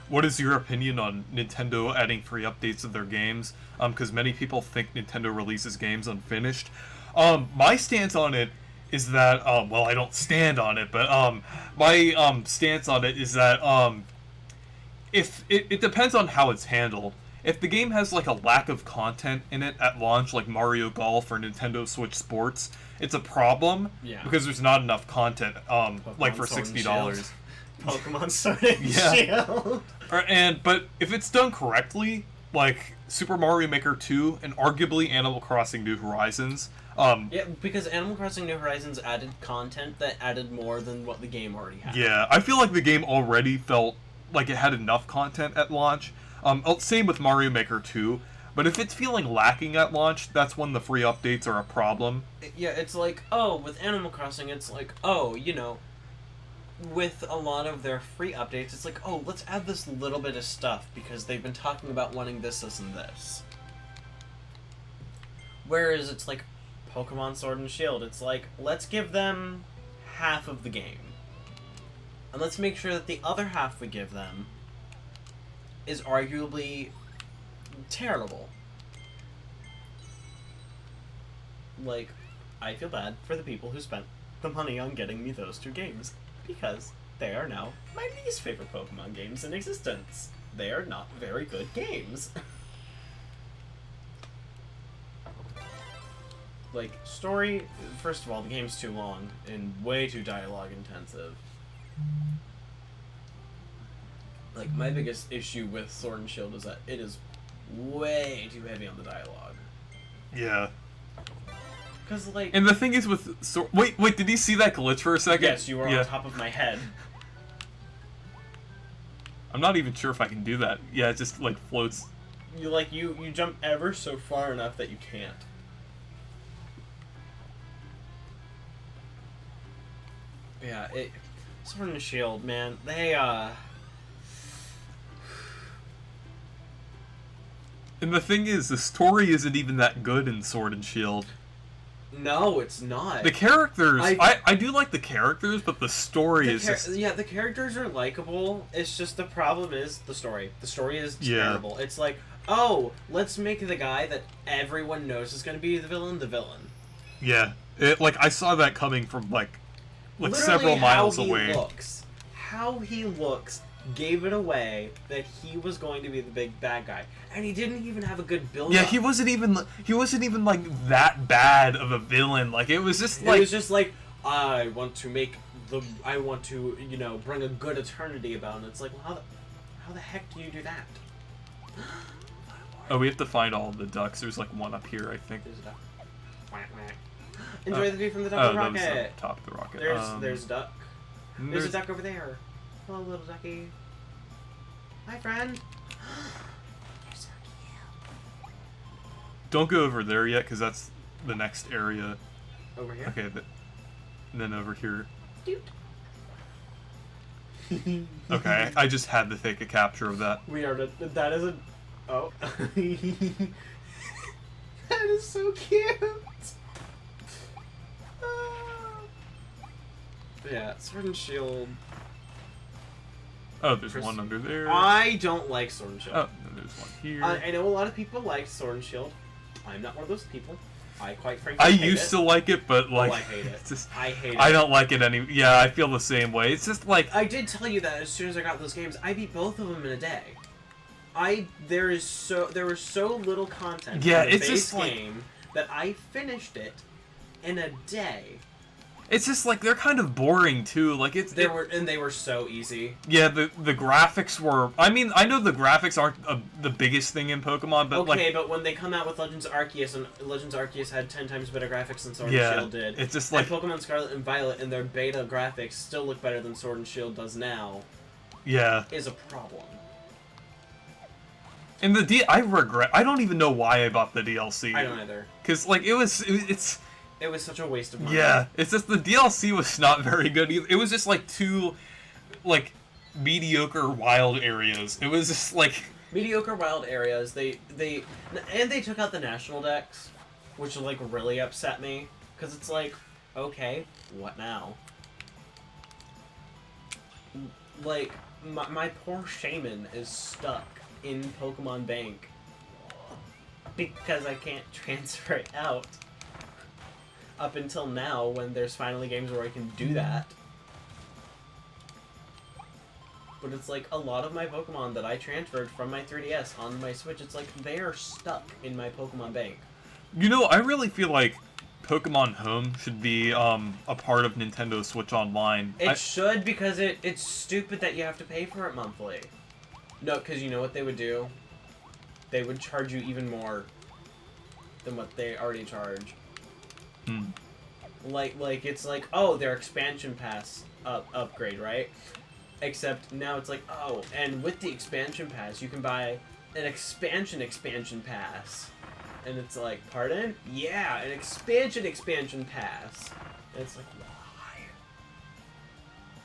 What is your opinion on Nintendo adding free updates to their games? Because many people think Nintendo releases games unfinished. My stance on it is that, well, I don't stand on it, but, my, stance on it is that, if it depends on how it's handled. If the game has, like, a lack of content in it at launch, like Mario Golf or Nintendo Switch Sports, it's a problem. Yeah. Because there's not enough content, like, for Sword and $60. Pokemon Sword and Yeah. Shield. But if it's done correctly, like Super Mario Maker 2 and arguably Animal Crossing New Horizons, Yeah, because Animal Crossing New Horizons added content that added more than what the game already had. yeah, I feel like the game already felt like it had enough content at launch. Same with Mario Maker 2, but if it's feeling lacking at launch, that's when the free updates are a problem. Yeah, it's like, oh, with Animal Crossing, it's like, oh, you know, with a lot of their free updates, it's like, oh, let's add this little bit of stuff because they've been talking about wanting this, this, and this. Whereas it's like Pokemon Sword and Shield, it's like, let's give them half of the game. And let's make sure that the other half we give them is arguably terrible. Like, I feel bad for the people who spent the money on getting me those 2 games, because they are now my least favorite Pokemon games in existence. They are not very good games. Like, story, first of all, the game's too long and way too dialogue intensive. Like, my biggest issue with Sword and Shield is that it is way too heavy on the dialogue. Yeah. Because, like... And the thing is with... Wait, did you see that glitch for a second? Yes, you were on top of my head. I'm not even sure if I can do that. Yeah, it just, like, floats. You jump ever so far enough that you can't. Yeah, Sword and Shield, man, they, And the thing is, the story isn't even that good in Sword and Shield. No, it's not. The characters... I do like the characters, but the story is just... Yeah, the characters are likable. It's just the problem is the story. The story is terrible. It's like, oh, let's make the guy that everyone knows is going to be the villain. Yeah. Like I saw that coming from like Literally several miles how he away. Looks, how he looks gave it away that he was going to be the big bad guy, and he didn't even have a good build. Yeah, he wasn't even like that bad of a villain. Like it was just like it was just like I want to bring a good eternity about, and it's like, well, how the heck do you do that? Oh, we have to find all the ducks. There's like one up here, I think. There's a duck. Quack, quack. Enjoy the view from the top of the that was rocket. the top of the rocket. There's a duck. There's a duck over there. Hello, little ducky. Hi, friend. You're so cute. Don't go over there yet, because that's the next area. Over here? Okay, then over here. Doot. Okay, I just had to take a capture of that. We are. That is a. Oh. That is so cute. Yeah, Sword and Shield. Oh, there's one under there. I don't like Sword and Shield. Oh, then there's one here. I know a lot of people like Sword and Shield. I'm not one of those people. I quite frankly I hate used it. to like it, but like I hate it. it's just, I hate it. I don't like it any. Yeah, I feel the same way. It's just like I did tell you that as soon as I got those games, I beat both of them in a day. There was so little content Yeah, in the it's base just like- game that I finished it in a day. it's just like they're kind of boring too. Like They were so easy. Yeah, the graphics were. I mean, I know the graphics aren't the biggest thing in Pokemon, but Okay, like but when they come out with Legends Arceus, and Legends Arceus had 10 times better graphics than Sword Yeah, and Shield did. it's just like- and Pokemon Scarlet and Violet and their beta graphics still look better than Sword and Shield does now, yeah. is a problem. And I regret. I don't even know why I bought the DLC. I don't either. Because like it's. It was such a waste of money. Yeah, it's just the DLC was not very good either. It was just like two, like, mediocre wild areas. It was just like Mediocre wild areas. They took out the national decks, which like really upset me because it's like, okay, what now? Like my poor shaman is stuck in Pokemon Bank because I can't transfer it out. Up until now, when there's finally games where I can do that. But it's like a lot of my Pokemon that I transferred from my 3DS onto my Switch, it's like they are stuck in my Pokemon Bank. You know, I really feel like Pokemon Home should be a part of Nintendo Switch Online. It should, because it's stupid that you have to pay for it monthly. No, because you know what they would do? They would charge you even more than what they already charge. Like it's like, oh, their expansion pass upgrade, right? Except now it's like, oh, and with the expansion pass, you can buy an expansion pass. And it's like, pardon? Yeah, an expansion pass. And it's like, why?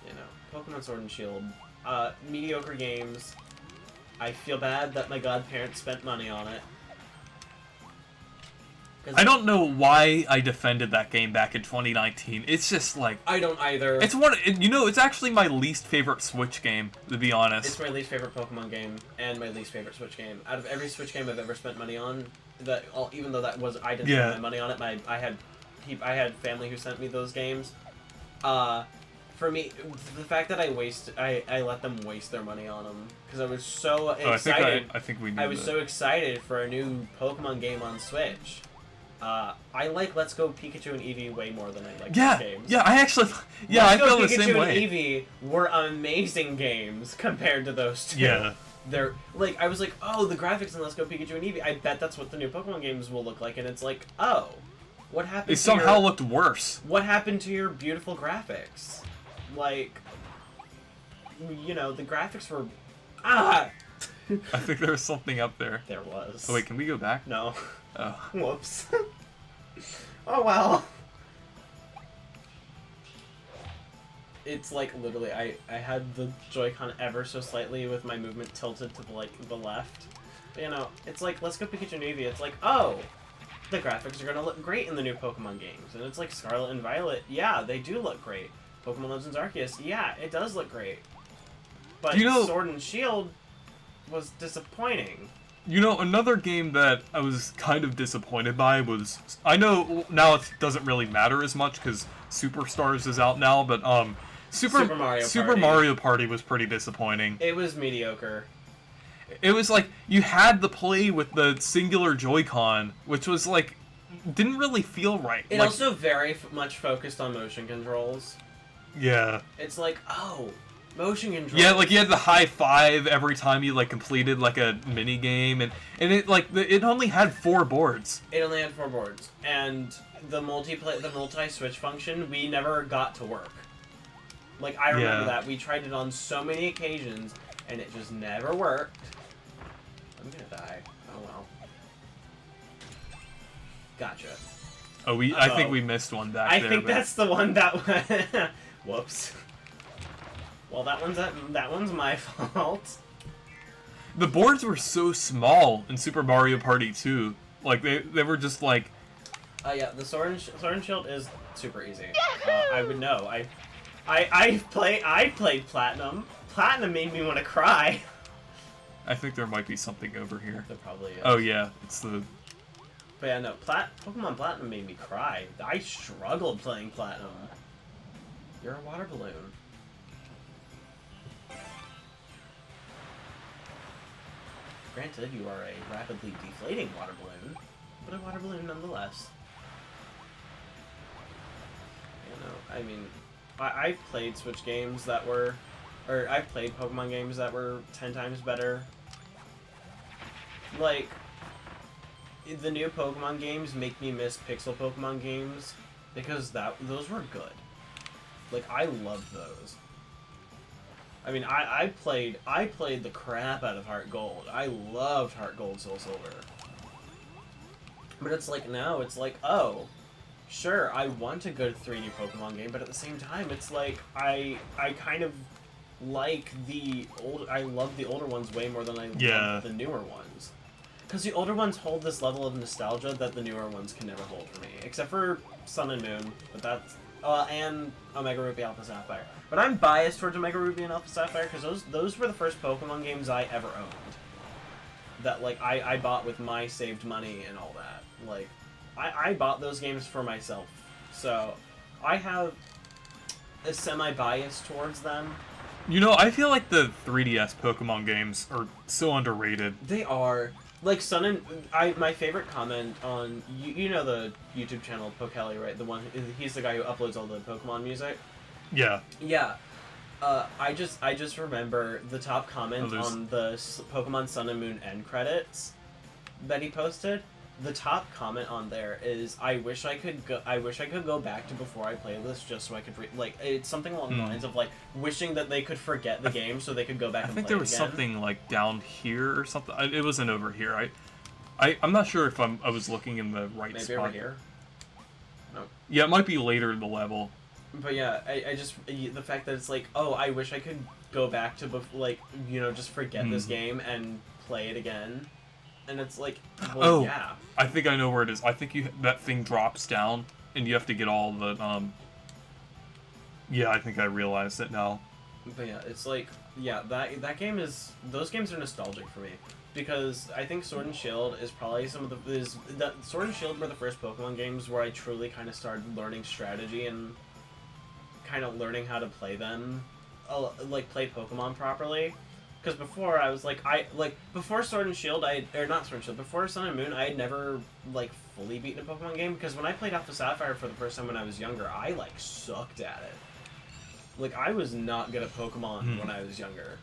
You know, Pokemon Sword and Shield. Mediocre games. I feel bad that my godparents spent money on it. I don't know why I defended that game back in 2019. It's just like I don't either. it's it's actually my least favorite Switch game, to be honest. It's my least favorite Pokemon game and my least favorite Switch game. Out of every Switch game I've ever spent money on, even though I didn't spend my money on it, I had family who sent me those games. For me, the fact that I let them waste their money on them because I was so excited. I think we. I was so excited for a new Pokemon game on Switch. I like Let's Go Pikachu and Eevee way more than I like these games. Yeah, I actually, I feel the same way. Pikachu and Eevee were amazing games compared to those two. Yeah. They're, like, I was like, oh, the graphics in Let's Go Pikachu and Eevee, I bet that's what the new Pokemon games will look like, and it's like, oh, what happened They somehow looked worse. What happened to your beautiful graphics? Like, you know, the graphics were, I think there was something up there. There was. Oh wait, can we go back? No. Oh. Whoops. Oh well. It's like literally I had the Joy-Con ever so slightly with my movement tilted to the left. But, you know, it's like Let's Go Pikachu and Eevee. It's like, oh, the graphics are gonna look great in the new Pokemon games, and it's like Scarlet and Violet. Yeah, they do look great. Pokemon Legends Arceus. Yeah, it does look great. But Sword and Shield was disappointing. You know, another game that I was kind of disappointed by was, I know now it doesn't really matter as much because Superstars is out now, but Super Mario Super Party. Mario Party was pretty disappointing. It was mediocre. It was like you had the play with the singular Joy-Con, which was like didn't really feel right. It like, also very much focused on motion controls. yeah. It's like, oh, motion controls. Yeah, like you had the high five every time you like completed like a mini game, and it like it only had 4 boards. It only had 4 boards, and the multi-switch function we never got to work. Like I remember that we tried it on so many occasions, and it just never worked. I'm gonna die. Oh well. Gotcha. Oh, I think we missed one back there. I think but... that's the one that. Whoops. Well, that one's my fault. The boards were so small in Super Mario Party 2. Like they were just like. Yeah, the Sword and Shield is super easy. I would know. I played Platinum. Platinum made me want to cry. I think there might be something over here. There probably is. Oh yeah, it's the. But yeah, no, Pokemon Platinum made me cry. I struggled playing Platinum. You're a water balloon. Granted, you are a rapidly deflating water balloon, but a water balloon nonetheless. You know, I mean, I've played Switch games that were, or I've played Pokemon games that were 10 times better. Like, the new Pokemon games make me miss Pixel Pokemon games because those were good. Like, I loved those. I mean, I played the crap out of Heart Gold. I loved Heart Gold, Soul Silver. But it's like now, it's like, oh, sure, I want a good 3D Pokemon game, but at the same time, it's like I kind of like I love the older ones way more than I love the newer ones. Because the older ones hold this level of nostalgia that the newer ones can never hold for me. Except for Sun and Moon, but that's... and Omega Ruby Alpha Sapphire. But I'm biased towards Omega Ruby and Alpha Sapphire because those were the first Pokemon games I ever owned. That, like, I bought with my saved money and all that. Like, I bought those games for myself. So, I have a semi-bias towards them. You know, I feel like the 3DS Pokemon games are so underrated. They are... Like Sun and my favorite comment on you know the YouTube channel Pokelly, right? The one he's the guy who uploads all the Pokemon music. Yeah. Yeah. I just remember the top comment on the Pokemon Sun and Moon end credits that he posted. The top comment on there is I wish I could go back to before I played this just so I could like it's something along the lines of like wishing that they could forget the game so they could go back and play it again. I think there was something like down here or something. It wasn't over here. I'm not sure if I was looking in the right spot. Maybe over here. No. Yeah, it might be later in the level. But yeah, I just the fact that it's like, oh, I wish I could go back to like just forget this game and play it again. And it's like, well, yeah. I think I know where it is. I think that thing drops down, and you have to get all the, Yeah, I think I realized it now. But yeah, it's like, yeah, that game is... Those games are nostalgic for me. Because I think Sword and Shield is probably Sword and Shield were the first Pokemon games where I truly kind of started learning strategy and kind of learning how to play them. Like, play Pokemon properly. Because before, I was like, before Sword and Shield, before Sun and Moon, I had never, like, fully beaten a Pokemon game, because when I played Alpha Sapphire for the first time when I was younger, I, like, sucked at it. Like, I was not good at Pokemon when I was younger.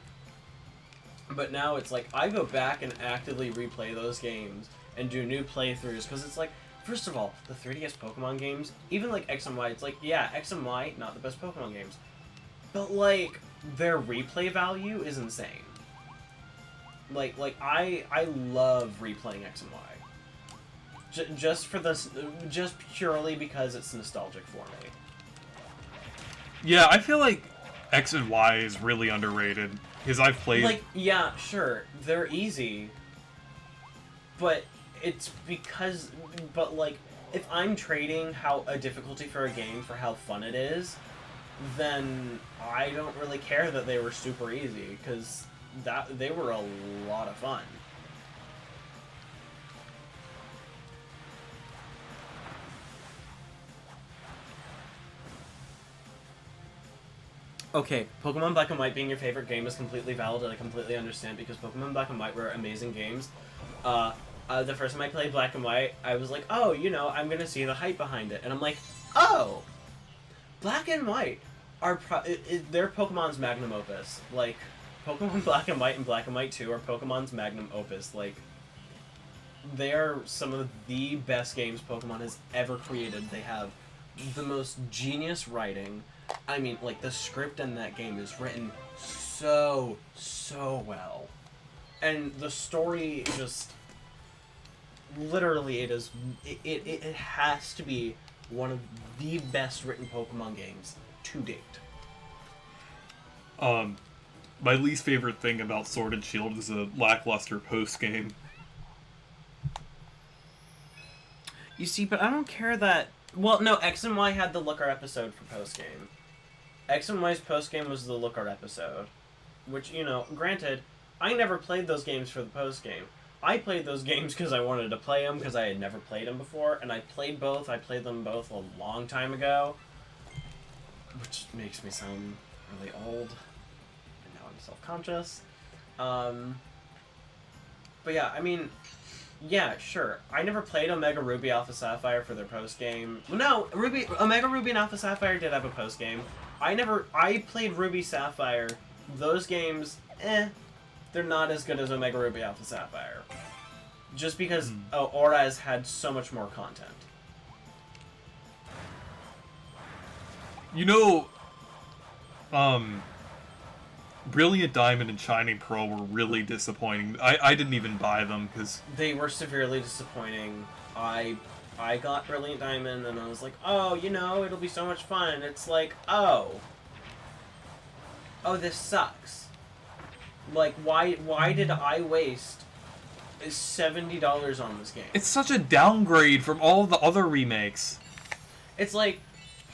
But now it's like, I go back and actively replay those games and do new playthroughs, because it's like, first of all, the 3DS Pokemon games, even, like, X and Y, it's like, yeah, X and Y, not the best Pokemon games. But, like, their replay value is insane. Like I love replaying X and Y. Just purely because it's nostalgic for me. Yeah, I feel like X and Y is really underrated because I've played. Like, yeah, sure, they're easy, but it's because, like, if I'm trading a difficulty for a game for how fun it is, then I don't really care that they were super easy, because they were a lot of fun. Okay, Pokemon Black and White being your favorite game is completely valid, and I completely understand, because Pokemon Black and White were amazing games. The first time I played Black and White, I was like, oh, you know, I'm gonna see the hype behind it. And I'm like, oh! Black and White are they're Pokemon's magnum opus. Like, Pokemon Black and White and Black and White 2 are Pokemon's magnum opus. Like, they are some of the best games Pokemon has ever created. They have the most genius writing. I mean, like, the script in that game is written so well. And the story just... Literally, it has to be one of the best written Pokemon games to date. My least favorite thing about Sword and Shield is a lackluster post-game. You see, but I don't care that... Well, no, X and Y had the Looker episode for post-game. X and Y's post-game was the Looker episode. Which, you know, granted, I never played those games for the post-game. I played those games because I wanted to play them, because I had never played them before, and I played both. I played them both a long time ago, which makes me sound really old, and now I'm self-conscious. But yeah, I mean, yeah, sure. I never played Omega Ruby Alpha Sapphire for their post-game. Well, no, Omega Ruby and Alpha Sapphire did have a post-game. I played Ruby Sapphire. Those games, they're not as good as Omega Ruby Alpha Sapphire. Just because Aura has had so much more content. You know, Brilliant Diamond and Shining Pearl were really disappointing. I didn't even buy them because... They were severely disappointing. I got Brilliant Diamond and I was like, oh, you know, it'll be so much fun. And it's like, oh, this sucks. Like, why did I waste $70 on this game? It's such a downgrade from all the other remakes. It's like,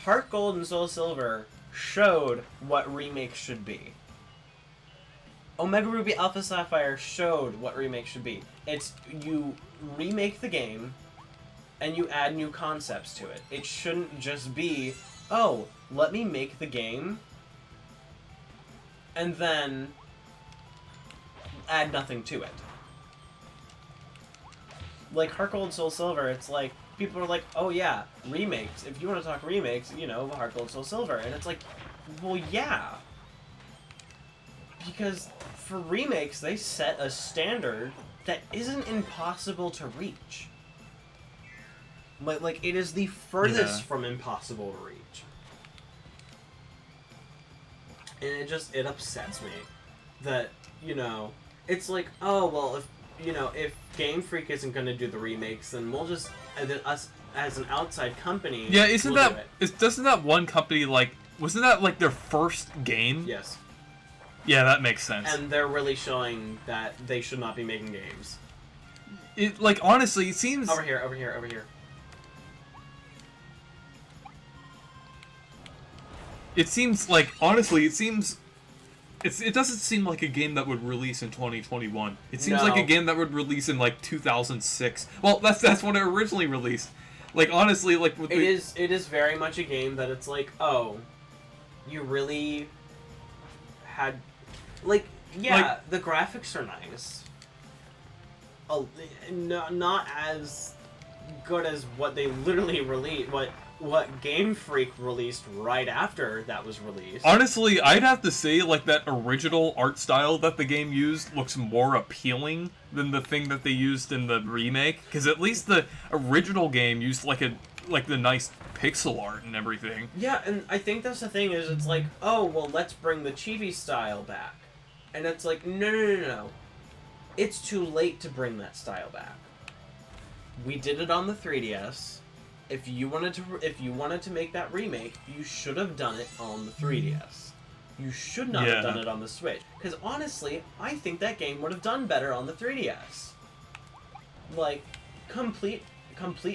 Heart Gold and Soul Silver showed what remakes should be. Omega Ruby Alpha Sapphire showed what remakes should be. It's, you remake the game, and you add new concepts to it. It shouldn't just be, oh, let me make the game, and then add nothing to it. Like Heart Gold, Soul Silver, it's like, people are like, oh yeah, remakes. If you want to talk remakes, you know, Heart Gold, Soul Silver. And it's like, well, yeah. Because for remakes, they set a standard that isn't impossible to reach. Like it is the furthest from impossible to reach. And it upsets me that, you know, it's like, oh, well, if Game Freak isn't going to do the remakes, then we'll just, us as an outside company, yeah, doesn't that one company, like, wasn't that, like, their first game? Yes. Yeah, that makes sense. And they're really showing that they should not be making games. It, like, honestly, it seems... Over here. It seems like, honestly, it doesn't seem like a game that would release in 2021. It seems like a game that would release in, like, 2006. Well, that's when it originally released. Like, honestly, like... It is very much a game that it's like, oh, you really had... Like, yeah, like, the graphics are nice. Not as good as what they literally released, what Game Freak released right after that was released. Honestly, I'd have to say, like, that original art style that the game used looks more appealing than the thing that they used in the remake. Because at least the original game used, like, the nice pixel art and everything. Yeah, and I think that's the thing, is it's like, oh, well, let's bring the chibi style back. And it's like, no. It's too late to bring that style back. We did it on the 3DS. If you wanted to make that remake, you should have done it on the 3DS. You should not have done it on the Switch. Because honestly, I think that game would have done better on the 3DS. Like, complete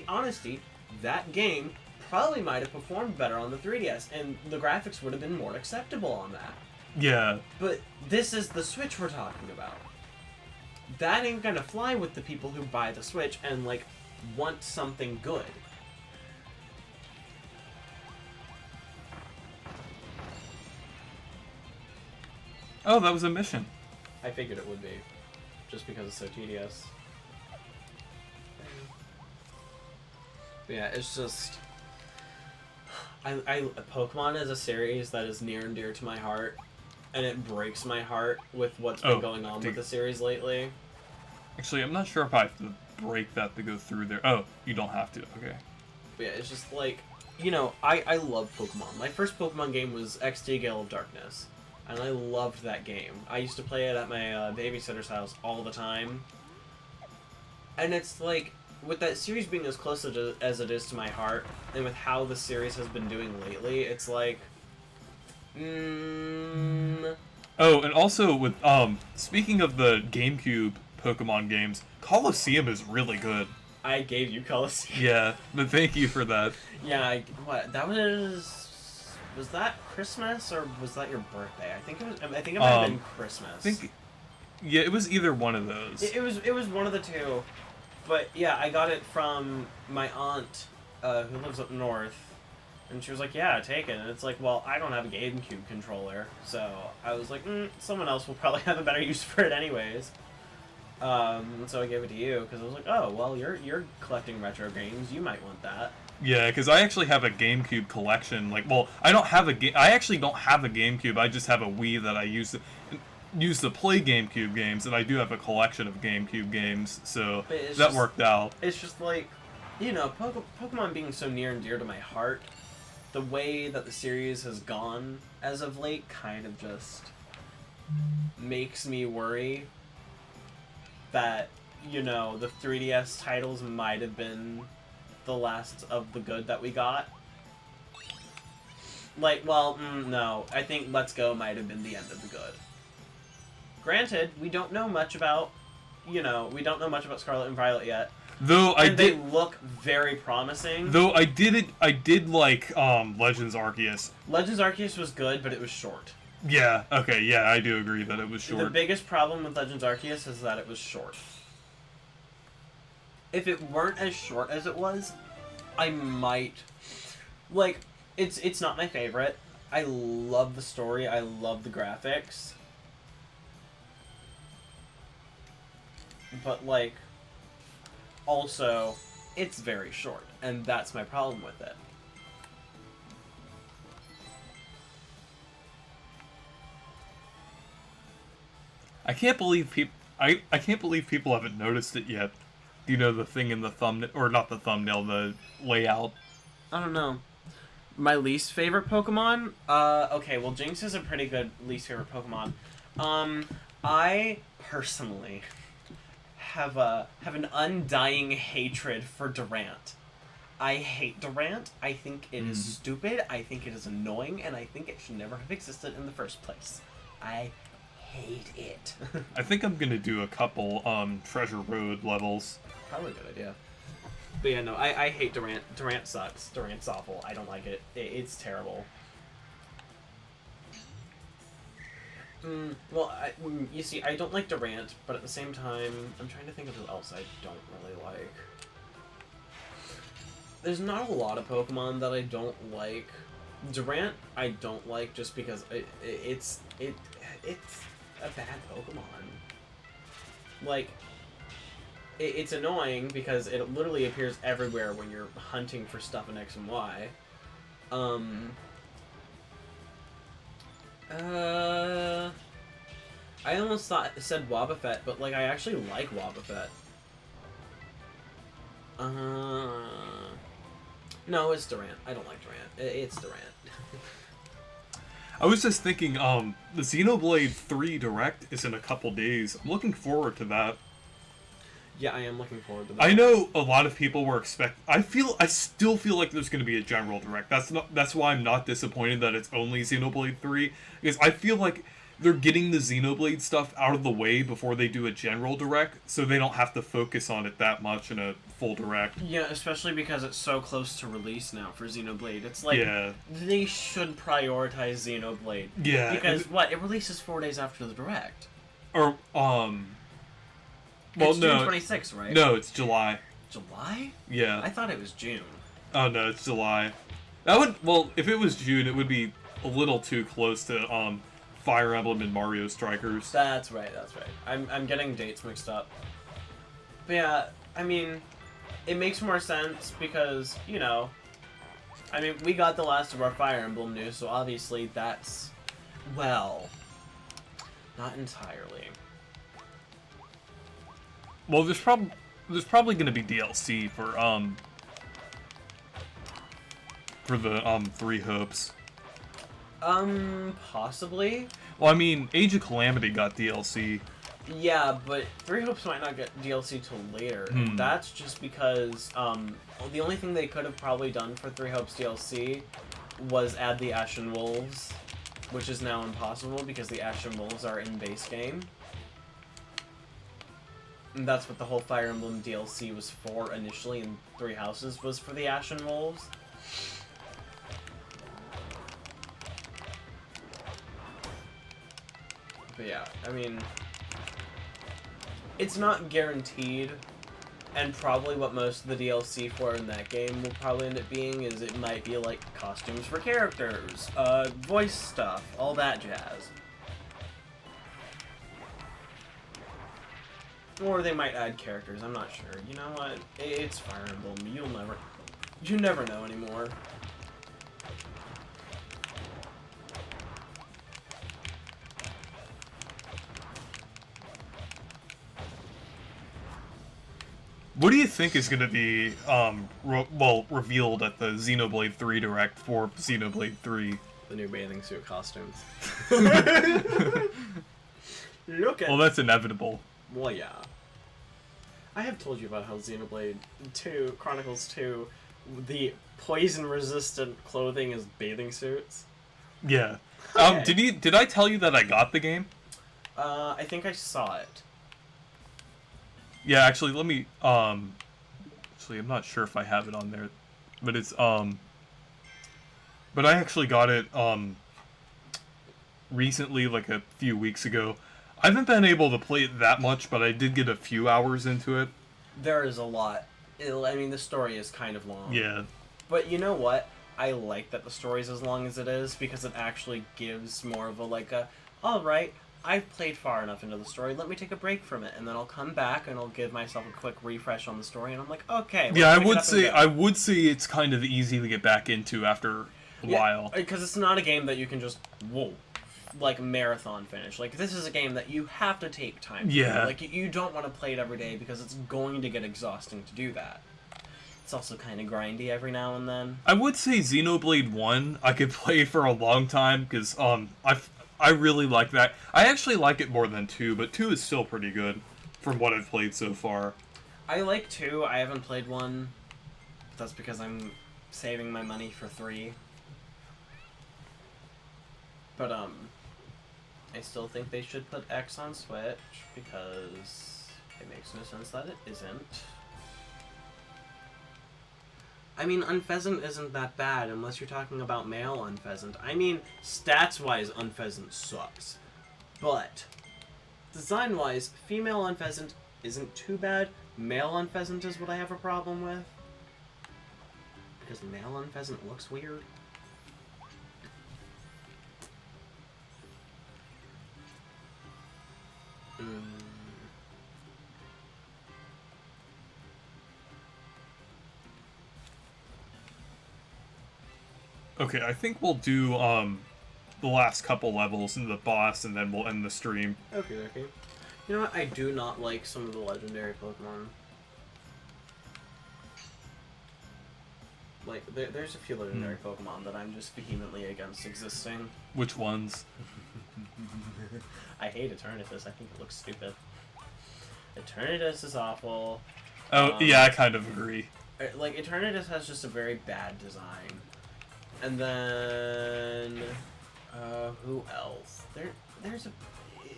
honesty, that game probably might have performed better on the 3DS, and the graphics would have been more acceptable on that. Yeah. But this is the Switch we're talking about. That ain't gonna fly with the people who buy the Switch and, like, want something good. Oh, that was a mission. I figured it would be, just because it's so tedious. But yeah, it's just... Pokemon is a series that is near and dear to my heart, and it breaks my heart with what's been going on with the series lately. Actually, I'm not sure if I have to break that to go through there. Oh, you don't have to. Okay. But yeah, it's just like, you know, I love Pokemon. My first Pokemon game was XD Gale of Darkness, and I loved that game. I used to play it at my babysitter's house all the time. And it's like, with that series being as close as it is to my heart, and with how the series has been doing lately, it's like... Oh, and also with, speaking of the GameCube Pokemon games, Colosseum is really good. I gave you Colosseum. Yeah, but thank you for that. Yeah, that was that Christmas or was that your birthday? I think it might have been Christmas. Yeah, it was either one of those. It was one of the two. But yeah, I got it from my aunt, who lives up north, and she was like, "Yeah, take it." And it's like, well, I don't have a GameCube controller, so I was like, someone else will probably have a better use for it anyways. So I gave it to you because I was like, oh, well, you're collecting retro games, you might want that. Yeah, because I actually have a GameCube collection. Like, well, I actually don't have a GameCube. I just have a Wii that I use to play GameCube games, and I do have a collection of GameCube games, so that worked out. It's just like, you know, Pokemon being so near and dear to my heart, the way that the series has gone as of late kind of just makes me worry that, you know, the 3DS titles might have been the last of the good that we got. Like, well, no. I think Let's Go might have been the end of the good. Granted, we don't know much about, we don't know much about Scarlet and Violet yet. Though they look very promising. Though I did like Legends Arceus. Legends Arceus was good, but it was short. Yeah, okay, yeah, I do agree that it was short. The biggest problem with Legends Arceus is that it was short. If it weren't as short as it was, I might... Like, it's not my favorite. I love the story, I love the graphics. But, like, also, it's very short, and that's my problem with it. I can't believe people haven't noticed it yet. Do you know the thing in the thumbnail, or not the thumbnail, the layout? I don't know. My least favorite Pokemon? Okay, well, Jinx is a pretty good least favorite Pokemon. I personally have an undying hatred for Durant. I hate Durant. I think it is stupid. I think it is annoying, and I think it should never have existed in the first place. I hate it. I think I'm gonna do a couple Treasure Road levels. Probably a good idea. But yeah, no, I hate Durant. Durant sucks. Durant's awful. I don't like it. It's terrible. Well, you see, I don't like Durant, but at the same time, I'm trying to think of who else I don't really like. There's not a lot of Pokemon that I don't like. Durant, I don't like just because it's a bad Pokemon. Like, it's annoying because it literally appears everywhere when you're hunting for stuff in X and Y. I almost said Wobbuffet, but like I actually like Wobbuffet. No, it's Durant. I don't like Durant. It's Durant. I was just thinking, the Xenoblade 3 Direct is in a couple days. I'm looking forward to that. Yeah, I am looking forward to that. I know a lot of people were I still feel like there's going to be a general Direct. That's why I'm not disappointed that it's only Xenoblade 3, because I feel like they're getting the Xenoblade stuff out of the way before they do a general Direct, so they don't have to focus on it that much in a full Direct. Yeah, especially because it's so close to release now for Xenoblade. It's like, yeah, they should prioritize Xenoblade. Yeah. Because, it releases 4 days after the Direct. Or, well, it's June 26th, right? No, it's July. July? Yeah. I thought it was June. Oh, no, it's July. That would, well, if it was June, it would be a little too close to, Fire Emblem and Mario Strikers. That's right. I'm getting dates mixed up. But yeah, I mean, it makes more sense because, you know, I mean, we got the last of our Fire Emblem news, so obviously that's, well, not entirely. Well, there's probably going to be DLC for the Three Hopes. Possibly. Well, I mean, Age of Calamity got DLC. Yeah, but Three Hopes might not get DLC till later. And that's just because the only thing they could have probably done for Three Hopes DLC was add the Ashen Wolves, which is now impossible because the Ashen Wolves are in base game. And that's what the whole Fire Emblem DLC was for initially in Three Houses, was for the Ashen Wolves. But yeah, I mean, it's not guaranteed, and probably what most of the DLC for in that game will probably end up being is it might be like costumes for characters, voice stuff, all that jazz. Or they might add characters, I'm not sure. You know what? It's Fire Emblem. You never know anymore. What do you think is going to be, revealed at the Xenoblade 3 Direct for Xenoblade 3? The new bathing suit costumes. Look at. Well, that's inevitable. Well, yeah. I have told you about how Xenoblade 2, Chronicles 2, the poison-resistant clothing is bathing suits. Yeah. Okay. Did I tell you that I got the game? I think I saw it. Yeah, actually, let me, actually, I'm not sure if I have it on there, but it's, but I actually got it, recently, like a few weeks ago. I haven't been able to play it that much, but I did get a few hours into it. There is a lot. I mean, the story is kind of long. Yeah. But you know what? I like that the story's as long as it is, because it actually gives more of a, like a, alright, I've played far enough into the story, let me take a break from it, and then I'll come back and I'll give myself a quick refresh on the story, and I'm like, okay. Yeah, I would say it's kind of easy to get back into after a while. Because it's not a game that you can just, like, marathon finish. Like, this is a game that you have to take time to do. Like, you don't want to play it every day because it's going to get exhausting to do that. It's also kind of grindy every now and then. I would say Xenoblade 1 I could play for a long time, because, I really like that. I actually like it more than 2, but 2 is still pretty good from what I've played so far. I like 2. I haven't played 1. That's because I'm saving my money for 3. But, I still think they should put X on Switch, because it makes no sense that it isn't. I mean, Unpheasant isn't that bad, unless you're talking about male Unpheasant. I mean, stats-wise, Unpheasant sucks. But, design-wise, female Unpheasant isn't too bad. Male Unpheasant is what I have a problem with. Because male Unpheasant looks weird. Okay, I think we'll do, the last couple levels and the boss, and then we'll end the stream. Okay. You know what? I do not like some of the legendary Pokemon. Like, there's a few legendary Pokemon that I'm just vehemently against existing. Which ones? I hate Eternatus. I think it looks stupid. Eternatus is awful. Oh, yeah, I kind of agree. Like, Eternatus has just a very bad design. And then... who else? There's a...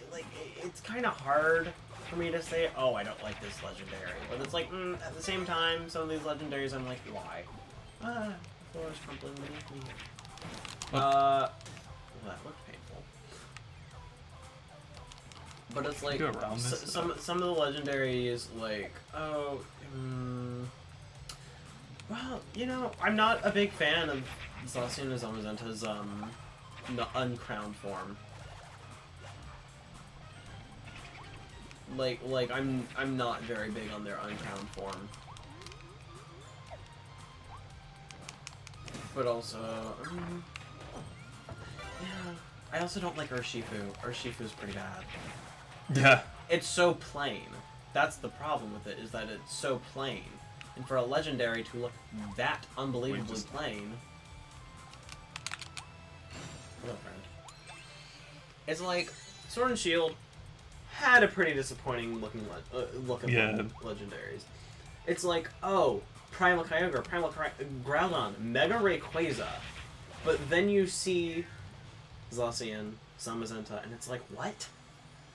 Like, it's kind of hard for me to say, oh, I don't like this legendary. But it's like, at the same time, some of these legendaries, I'm like, why? The floor is crumbling beneath me. Well, that looked painful. But it's like, some of the legendaries, like, oh, well, you know, I'm not a big fan of Zacian and Zamazenta's, uncrowned form. Like I'm not very big on their uncrowned form. But also, yeah, I also don't like Urshifu. Urshifu's pretty bad. Yeah. It's so plain. That's the problem with it, is that it's so plain. And for a legendary to look that unbelievably plain... Hello, friend. It's like, Sword and Shield had a pretty disappointing looking legendaries. It's like, oh, Primal Kyogre, Primal Groudon, Mega Rayquaza. But then you see Zacian, Zamazenta, and it's like, what?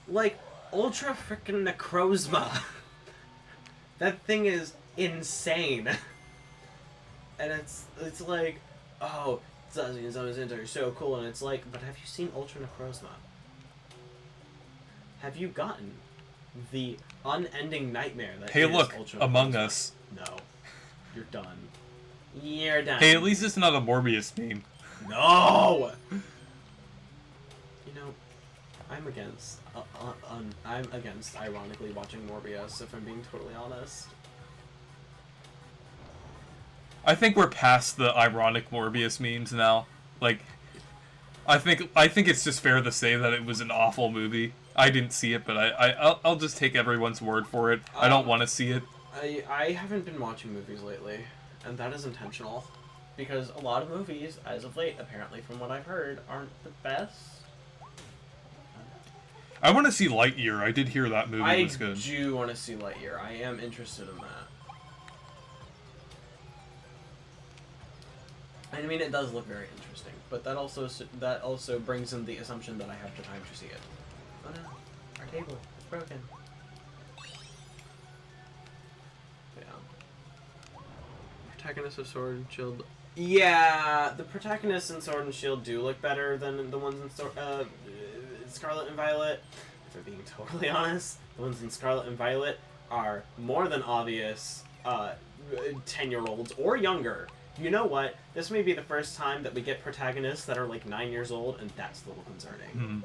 Like, Ultra frickin' Necrozma. That thing is insane. And it's like, oh, Zacian and Zamazenta are so cool, and it's like, but have you seen Ultra Necrozma? Have you gotten the unending nightmare that Hey, is look, Ultra Among Necrozma? Us. No. You're done. You're done. Hey, at least it's not a Morbius meme. No! You know, I'm against ironically watching Morbius, if I'm being totally honest. I think we're past the ironic Morbius memes now. Like, I think it's just fair to say that it was an awful movie. I didn't see it, but I'll just take everyone's word for it. I don't want to see it. I haven't been watching movies lately, and that is intentional. Because a lot of movies, as of late, apparently from what I've heard, aren't the best. I want to see Lightyear. I did hear that movie was good. I do want to see Lightyear. I am interested in that. I mean, it does look very interesting, but that also brings in the assumption that I have the time to see it. Oh no, our table is broken. Yeah. Protagonist of Sword and Shield. Yeah, the protagonists in Sword and Shield do look better than the ones in Scarlet and Violet. If I'm being totally honest, the ones in Scarlet and Violet are more than obvious 10-year-olds or younger. You know what? This may be the first time that we get protagonists that are like 9 years old, and that's a little concerning. Mm-hmm.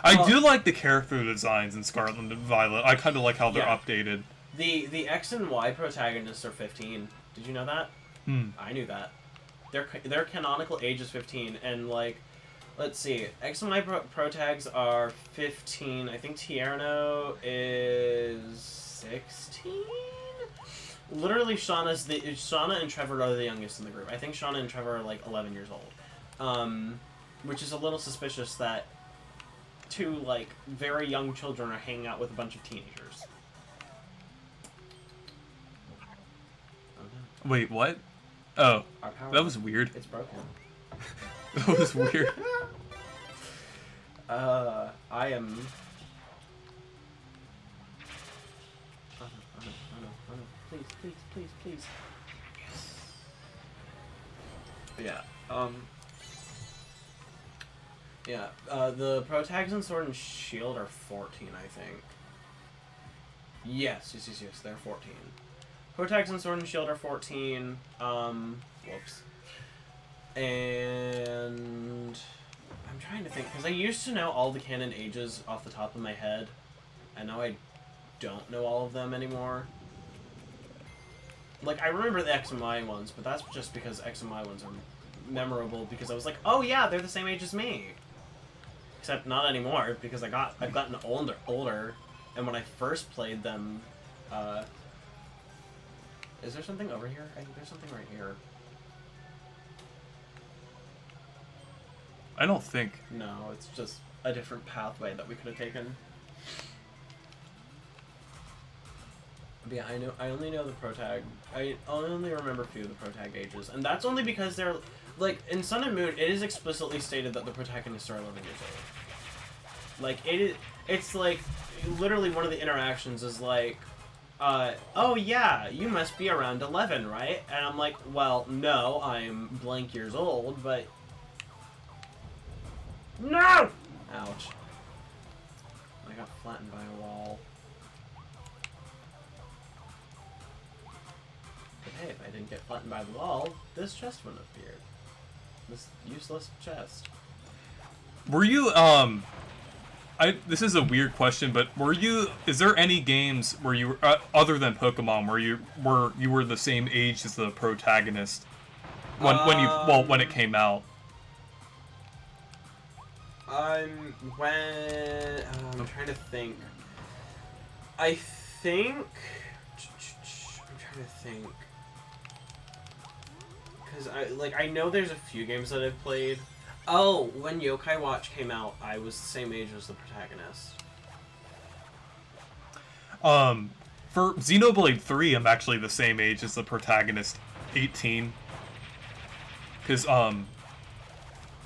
I do like the character designs in Scarlet and Violet. I kind of like how they're updated. The X and Y protagonists are 15. Did you know that? I knew that. Their canonical age is 15, and like, let's see, X and Y protags are 15. I think Tierno is 16. Literally, Shauna and Trevor are the youngest in the group. I think Shauna and Trevor are like 11 years old, which is a little suspicious that two like very young children are hanging out with a bunch of teenagers. Wait, what? Oh, that was weird. It's broken. That was weird. I am. Oh no! Please. Yes. Yeah. The protags in Sword and Shield are 14, I think. Yes. They're 14. Protags in Sword and Shield are 14. Whoops. And I'm trying to think, because I used to know all the canon ages off the top of my head, and now I don't know all of them anymore. Like, I remember the X and Y ones, but that's just because X and Y ones are memorable, because I was like, oh yeah, they're the same age as me. Except not anymore, because I've gotten older, and when I first played them, is there something over here? I think there's something right here. I don't think. No, it's just a different pathway that we could have taken. But yeah, I only know the protag. I only remember a few of the protag ages, and that's only because they're like in Sun and Moon. It is explicitly stated that the protagonists are 11 years old. Like it's like literally one of the interactions is like, oh yeah, you must be around 11, right? And I'm like, well, no, I'm blank years old, but no. Ouch. I got flattened by a wall. But hey, if I didn't get flattened by the wall, this chest wouldn't have appeared. This useless chest. Were you, this is a weird question, but is there any games where you other than Pokemon where you were the same age as the protagonist when it came out? I'm trying to think. I think I'm trying to think because I know there's a few games that I've played. Oh, when Yokai Watch came out, I was the same age as the protagonist. For Xenoblade 3, I'm actually the same age as the protagonist, 18. Because a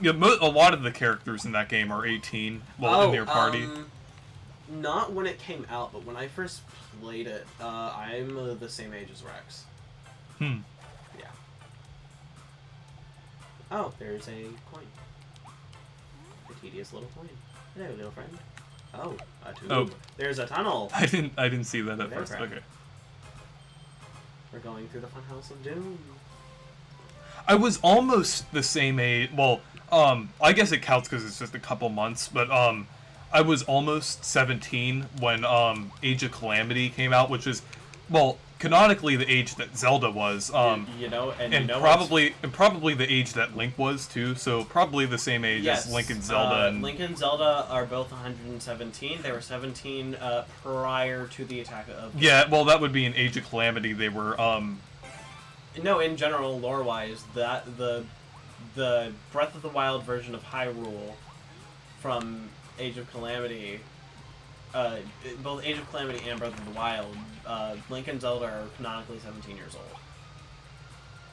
lot of the characters in that game are 18, in their party. Not when it came out, but when I first played it, I'm the same age as Rex. Yeah. Oh, there's a coin. A tedious little coin. Hello, little friend. Oh, a tube. Oh. There's a tunnel. I didn't see that at There, first. crap. Okay. We're going through the funhouse of doom. I was almost the same age. Well, I guess it counts because it's just a couple months, but I was almost 17 when Age of Calamity came out, which is, well, canonically the age that Zelda was. And probably the age that Link was too. So probably the same age as Link and Zelda. Link and Zelda are both 117. They were 17 prior to the attack of. Yeah, well, that would be in Age of Calamity. They were. No, in general, lore-wise, that the Breath of the Wild version of Hyrule from Age of Calamity, both Age of Calamity and Breath of the Wild, Link and Zelda are canonically 17 years old.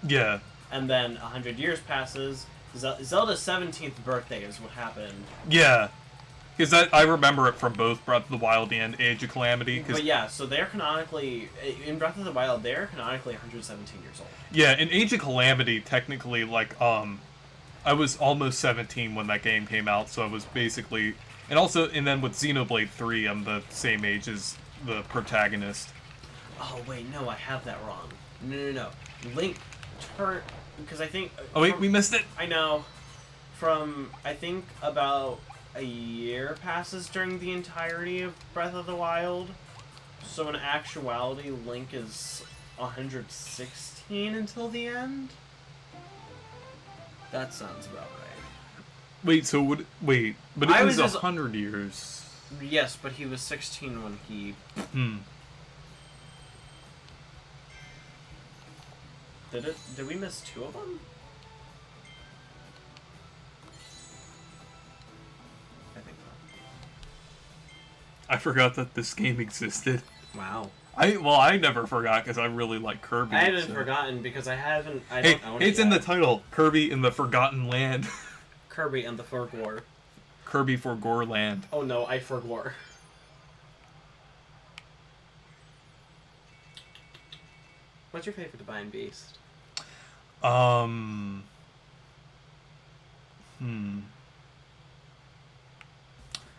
Yeah. And then 100 years passes. Zelda's 17th birthday is what happened. Yeah. Because I remember it from both Breath of the Wild and Age of Calamity. But yeah, so they're canonically, in Breath of the Wild, they're canonically 117 years old. Yeah, in Age of Calamity, technically, I was almost 17 when that game came out, so I was basically... And then with Xenoblade 3, I'm the same age as the protagonist. Oh, wait, no, I have that wrong. No. Link turned... Because I think... Oh, wait, we missed it! I know. From, I think, about a year passes during the entirety of Breath of the Wild. So in actuality, Link is 116 until the end? That sounds about right. Wait, but it was 100 years. Yes, but he was 16 when he... Did we miss two of them? I think so. I forgot that this game existed. Wow. I never forgot because I really like Kirby. I haven't forgotten because I don't own it it's yet. in the title. Kirby in the Forgotten Land. Kirby and the Forgor. Kirby for Goreland. Oh no, I Forgor. What's your favorite Divine Beast?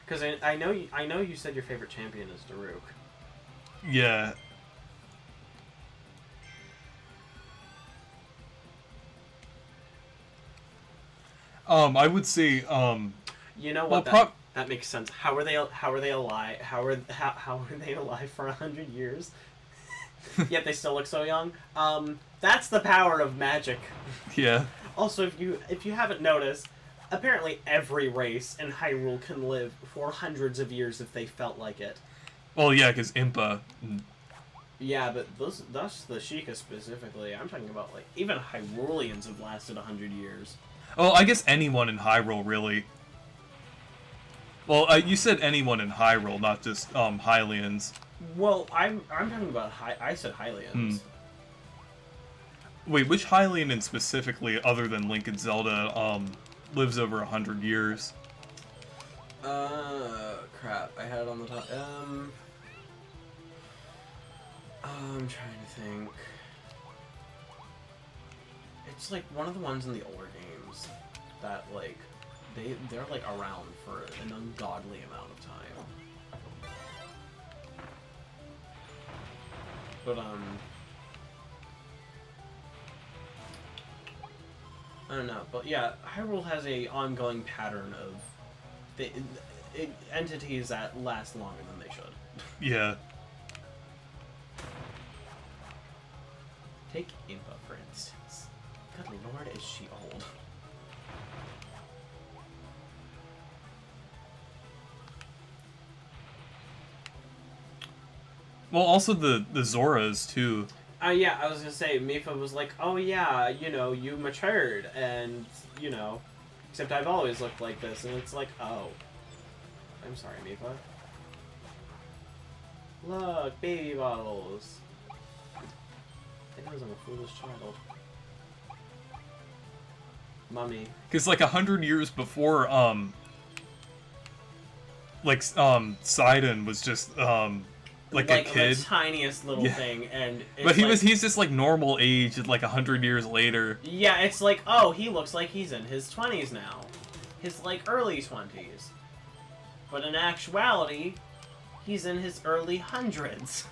Because I know you said your favorite champion is Daruk. Yeah. I would say You know what? That makes sense. How are they alive? How are they alive for 100 years? Yet they still look so young. That's the power of magic. Yeah. Also, if you haven't noticed, apparently every race in Hyrule can live for hundreds of years if they felt like it. Well, yeah, because Impa. Yeah, but that's the Sheikah specifically. I'm talking about, like, even Hyruleans have lasted 100 years. Oh, I guess anyone in Hyrule, really. Well, you said anyone in Hyrule, not just Hylians. Well, I'm talking about I said Hylians. Wait, which Hylian specifically, other than Link and Zelda, lives over 100 years? Crap. I had it on the top. I'm trying to think. It's like one of the ones in the older games that, like, they're like around for an ungodly amount of time. But I don't know. But yeah, Hyrule has a ongoing pattern of entities that last longer than they should. Yeah. Take Impa, for instance. Good lord, is she old. Well, also the Zoras, too. Yeah, I was gonna say, Mifa was like, oh yeah, you know, you matured, and, you know, except I've always looked like this, and it's like, oh. I'm sorry, Mifa. Look, baby bottles. I knows I'm a foolish child. Mummy. Because, like, 100 years before, Sidon was just, like a kid. The tiniest little thing, and it's but he's just, like, normal age, like, 100 years later. Yeah, it's like, oh, he looks like he's in his 20s now. His, like, early 20s. But in actuality, he's in his early hundreds.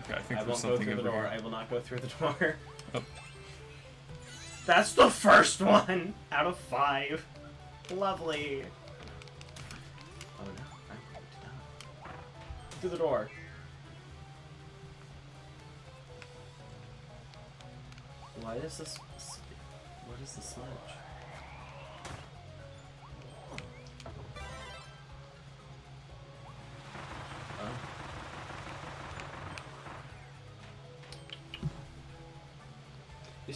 Okay, I think I there's won't go something through the over door. here. I will not go through the door. Oh. That's the first one out of 5. Lovely. Oh no, I'm going to die. Through the door. Why is this? What is the smudge?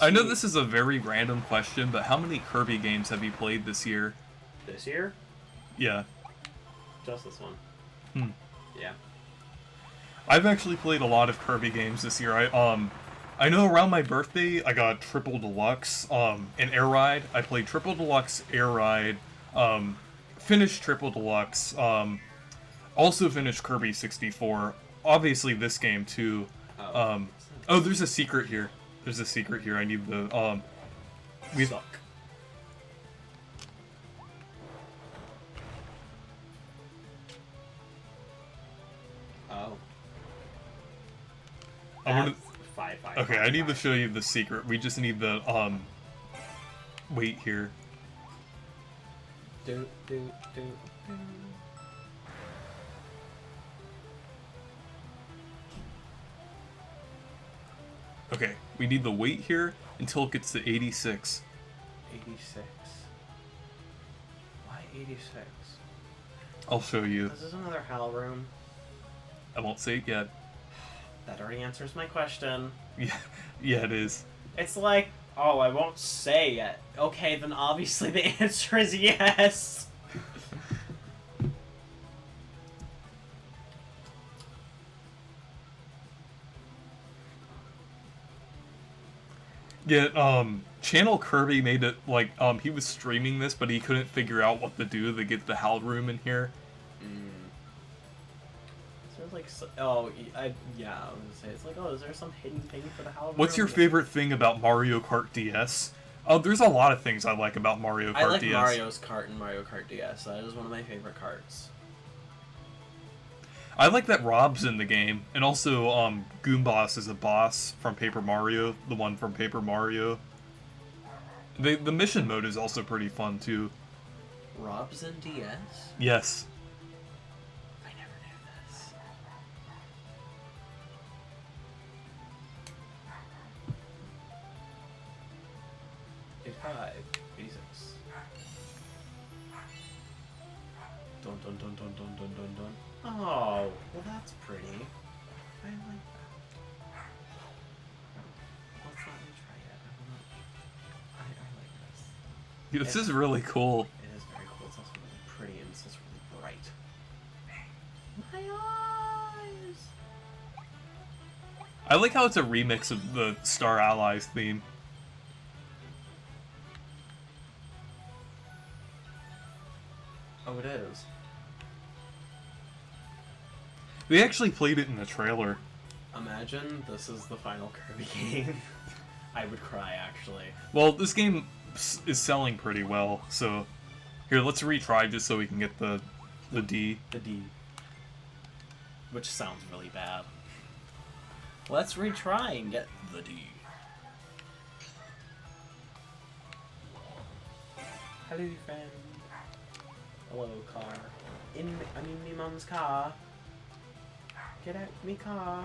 I know this is a very random question, but how many Kirby games have you played this year? This year? Yeah. Just this one. Hmm. Yeah. I've actually played a lot of Kirby games this year. I know around my birthday I got Triple Deluxe, and Air Ride. I played Triple Deluxe, Air Ride, finished Triple Deluxe, also finished Kirby 64. Obviously this game too. Oh, there's a secret here. There's a secret here. I need the we suck. Oh. I want to. 5. Okay, I need to show you the secret. We just need the wait here. Do. Okay, we need the wait here until it gets to 86. 86. Why 86? I'll show you. This is another Hal room. I won't say it yet. That already answers my question. Yeah, it is. It's like, oh, I won't say it. Okay, then obviously the answer is yes. Yeah, Channel Kirby made it like he was streaming this, but he couldn't figure out what to do to get the Hal room in here. So it's like, yeah, I was gonna say, it's like, oh, is there some hidden thing for the Hal room? What's your favorite thing about Mario Kart DS? There's a lot of things I like about Mario Kart DS. I like Mario's Kart and Mario Kart DS. That is one of my favorite karts. I like that Rob's in the game, and also Goomboss is a boss from Paper Mario, the one from Paper Mario. The mission mode is also pretty fun too. Rob's in DS? Yes. I never knew this. It's 5, 86. Dun dun dun dun dun dun dun dun. Oh, well that's pretty. I like that. Let's not retry yet. I like this. Yeah, this is really cool. It is very cool. It's also really pretty and it's also really bright. My eyes! I like how it's a remix of the Star Allies theme. Oh, it is. They actually played it in the trailer. Imagine this is the final Kirby game. I would cry, actually. Well, this game is selling pretty well, so... Here, let's retry just so we can get the D. The D. Which sounds really bad. Let's retry and get the D. Hello, friend. Hello, car. Me mom's car. Get out me car.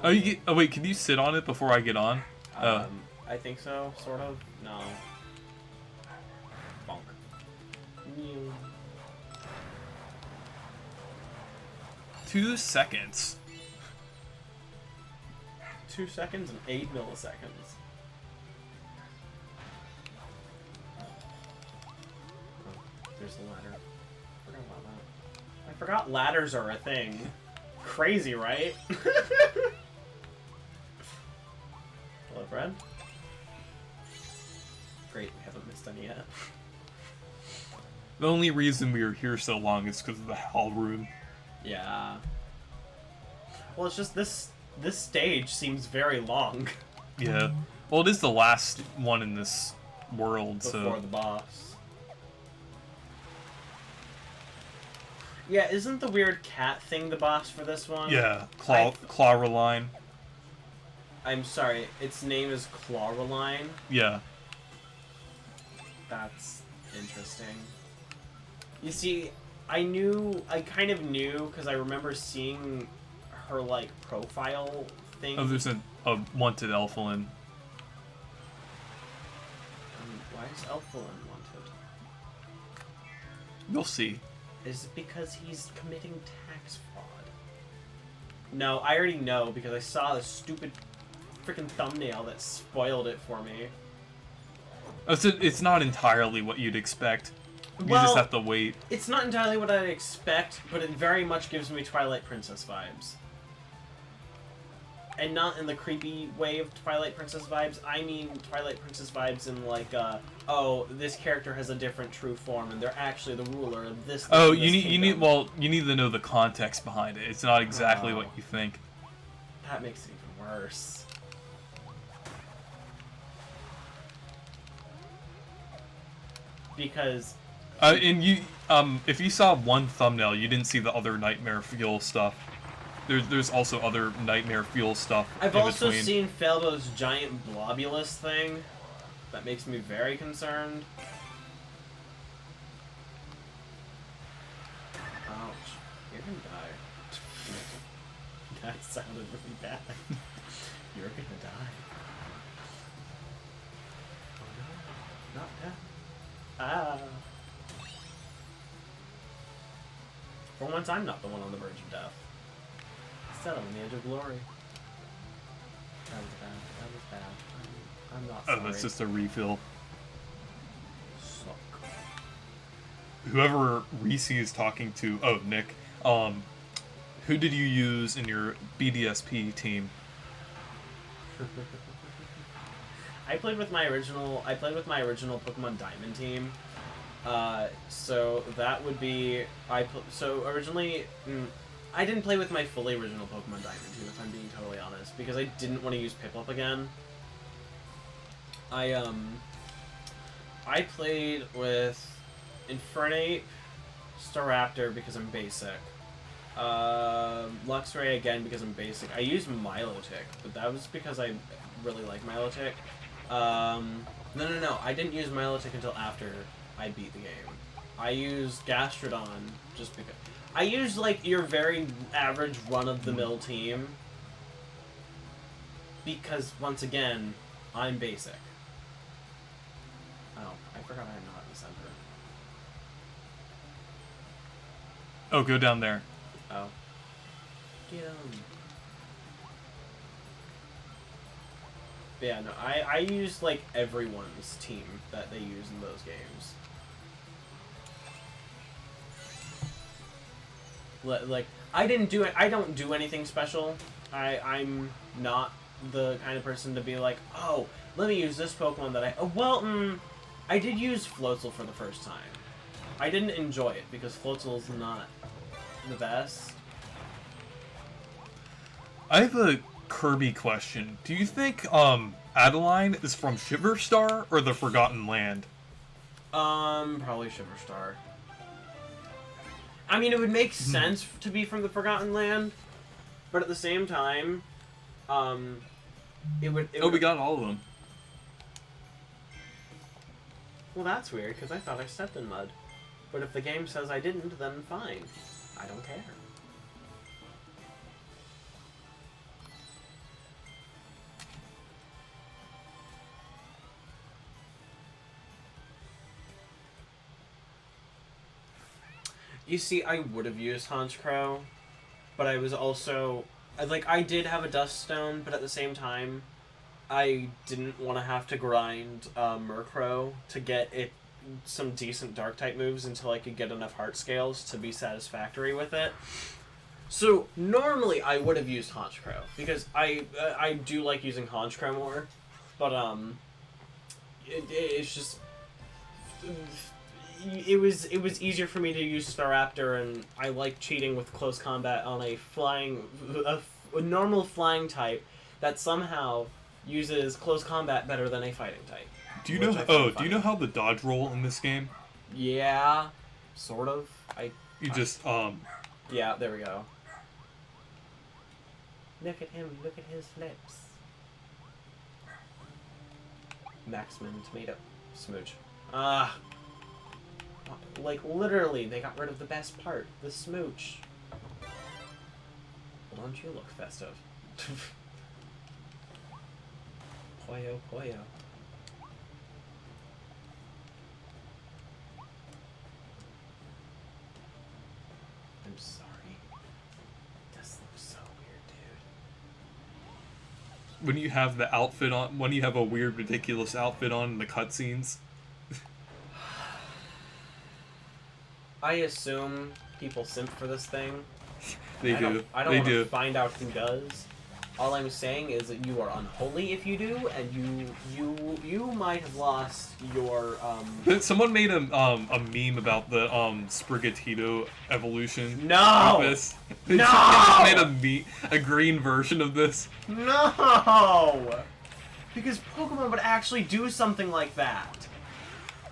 Oh, wait, can you sit on it before I get on? I think so, sort of. No. Bonk. Mew. 2 seconds. 2 seconds and 8 milliseconds. Oh, there's the ladder. I forgot about that. I forgot ladders are a thing. Crazy, right? Hello, Fred. Great, we haven't missed any yet. The only reason we were here so long is because of the hall room. Yeah. Well, it's just this stage seems very long. Yeah. Well, it is the last one in this world, Before the boss. Yeah, isn't the weird cat thing the boss for this one? Yeah, Clawreline. I'm sorry, its name is Clawreline? Yeah. That's interesting. You see, I kind of knew, because I remember seeing her, like, profile thing. Oh, there's a wanted Elfilin. Why is Elfilin wanted? You'll see. Is it because he's committing tax fraud? No, I already know, because I saw the stupid freaking thumbnail that spoiled it for me. It's not entirely what you'd expect. You Well, just have to wait. It's not entirely what I'd expect, but it very much gives me Twilight Princess vibes. And not in the creepy way of Twilight Princess vibes. I mean Twilight Princess vibes in like, oh, this character has a different true form, and they're actually the ruler of this. Oh, this you need kingdom. you need to know the context behind it. It's not exactly what you think. That makes it even worse. Because And you, if you saw one thumbnail, you didn't see the other Nightmare Fuel stuff. There's also other Nightmare Fuel stuff. I've in also between. seen Felbo's giant globulus thing. That makes me very concerned. Ouch. You're gonna die. That sounded really bad. You're gonna die. Oh no. Not death. Ah. For once, I'm not the one on the verge of death. Instead, I'm on the edge of glory. That was bad. That was bad. I'm not sorry. Oh, that's just a refill. Suck. Whoever Reese is talking to, Nick, who did you use in your BDSP team? I played with my original Pokemon Diamond team. So that would be so originally I didn't play with my fully original Pokemon Diamond team, if I'm being totally honest, because I didn't want to use Piplup again. I played with Infernape, Staraptor because I'm basic. Luxray again because I'm basic. I used Milotic, but that was because I really like Milotic. No. I didn't use Milotic until after I beat the game. I used Gastrodon just because. I used, like, your very average run-of-the-mill team. Because, once again, I'm basic. Oh, I forgot I'm not in the center. Oh, go down there. Oh. Get him. But yeah, no, I used, like, everyone's team that they use in those games. Like, I don't do anything special. I'm not the kind of person to be like, oh, let me use this Pokemon that I did use Floatzel for the first time. I didn't enjoy it because Floatzel's not the best. I have a Kirby question. Do you think Adeline is from Shiverstar or the Forgotten Land? Probably Shiverstar. I mean, it would make sense to be from the Forgotten Land, but at the same time, it would. We got all of them. Well, that's weird because I thought I stepped in mud. But if the game says I didn't, then fine. I don't care. You see, I would have used Honchcrow, but I was also... I did have a Dust Stone, but at the same time, I didn't want to have to grind Murkrow to get it some decent Dark-type moves until I could get enough Heart Scales to be satisfactory with it. So, normally I would have used Honchcrow, because I do like using Honchcrow more, but it's just... It was easier for me to use Staraptor, and I like cheating with close combat on a normal flying type that somehow uses close combat better than a fighting type. Do you know? Oh, do you know how the dodge roll in this game? Yeah, sort of. Yeah, there we go. Look at him! Look at his flips. Maximum tomato smooch. Like, literally, they got rid of the best part, the smooch. Well, don't you look festive? Poyo, poyo. I'm sorry. This looks so weird, dude. When you have the outfit on, when you have a weird, ridiculous outfit on in the cutscenes. I assume people simp for this thing. They do. I don't want to find out who does. All I'm saying is that you are unholy if you do, and you might have lost your. Someone made a meme about the Sprigatito evolution. No. Purpose. No. They just made a green version of this. No. Because Pokemon would actually do something like that.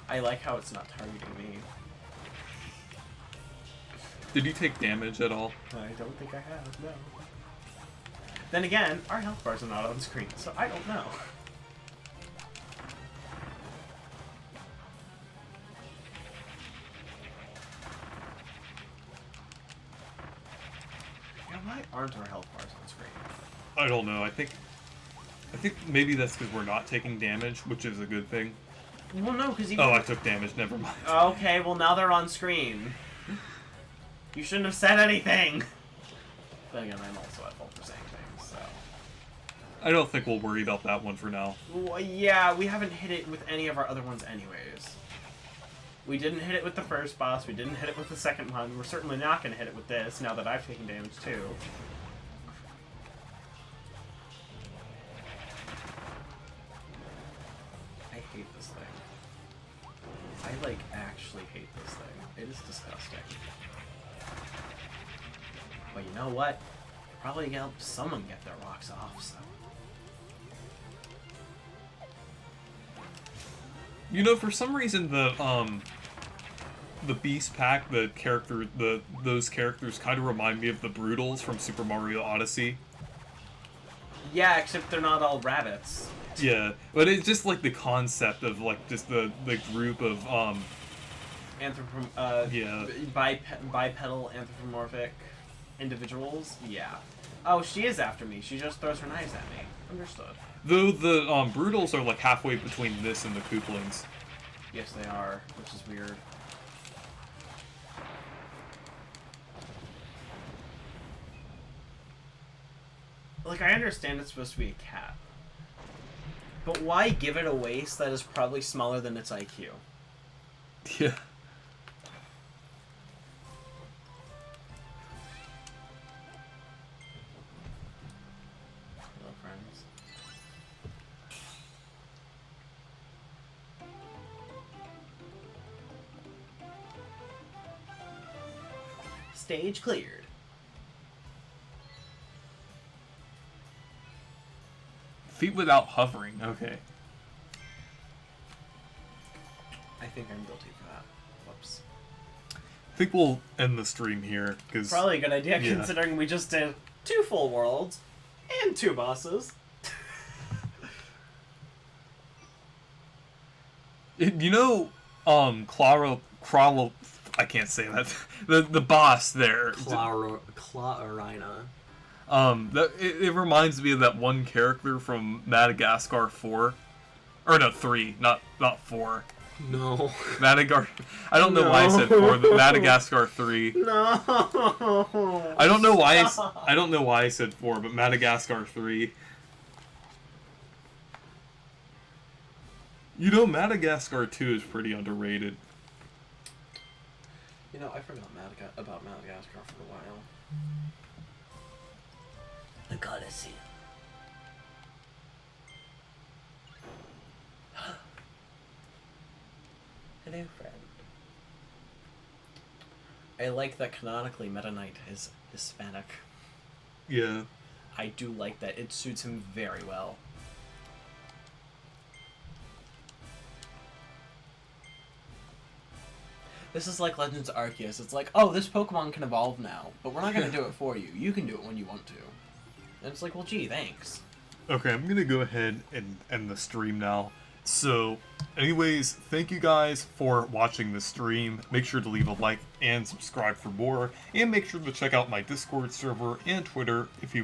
I like how it's not targeting me. Did you take damage at all? I don't think I have, no. Then again, our health bars are not on screen, so I don't know. Yeah, why aren't our health bars on screen? I don't know. I think maybe that's because we're not taking damage, which is a good thing. Well, no, because even... Oh, I took damage. Never mind. Okay, well now they're on screen. You shouldn't have said anything! But again, I'm also at fault for saying things, so... I don't think we'll worry about that one for now. Well, yeah, we haven't hit it with any of our other ones anyways. We didn't hit it with the first boss, we didn't hit it with the second one, we're certainly not going to hit it with this, now that I've taken damage too. I hate this thing. I, like, actually hate this thing. It is disgusting. But you know what? Probably help someone get their rocks off, so... You know, for some reason, the Beast Pack, those characters kind of remind me of the Brutals from Super Mario Odyssey. Yeah, except they're not all rabbits. Yeah, but it's just like the concept of like just the group of bipedal anthropomorphic individuals. Yeah. Oh, she is after me. She just throws her knives at me. Understood. Though the Brutals are like halfway between this and the Kooplings. Yes, they are, which is weird. Like, I understand it's supposed to be a cat. But why give it a waist that is probably smaller than its IQ? Yeah. Hello, friends. Stage cleared. Feet without hovering. Okay. I think I'm guilty for that. Whoops. I think we'll end the stream here because Probably a good idea considering we just did 2 full worlds and 2 bosses. You know, I can't say that. The boss there. Clarina. It reminds me of that one character from Madagascar 4. Or no, 3, not 4. No. Madagascar. I don't know why I said 4, but Madagascar 3. No. I don't know why I said 4, but Madagascar 3. You know, Madagascar 2 is pretty underrated. You know, I forgot about Madagascar for a while. I gotta see it. Hello, friend. I like that canonically Meta Knight is Hispanic. Yeah. I do like that. It suits him very well. This is like Legends Arceus. It's like, oh, this Pokemon can evolve now, but we're not going to do it for you. You can do it when you want to. And it's like, well, gee, thanks. Okay, I'm gonna go ahead and end the stream now. So, anyways, thank you guys for watching the stream. Make sure to leave a like and subscribe for more. And make sure to check out my Discord server and Twitter if you want.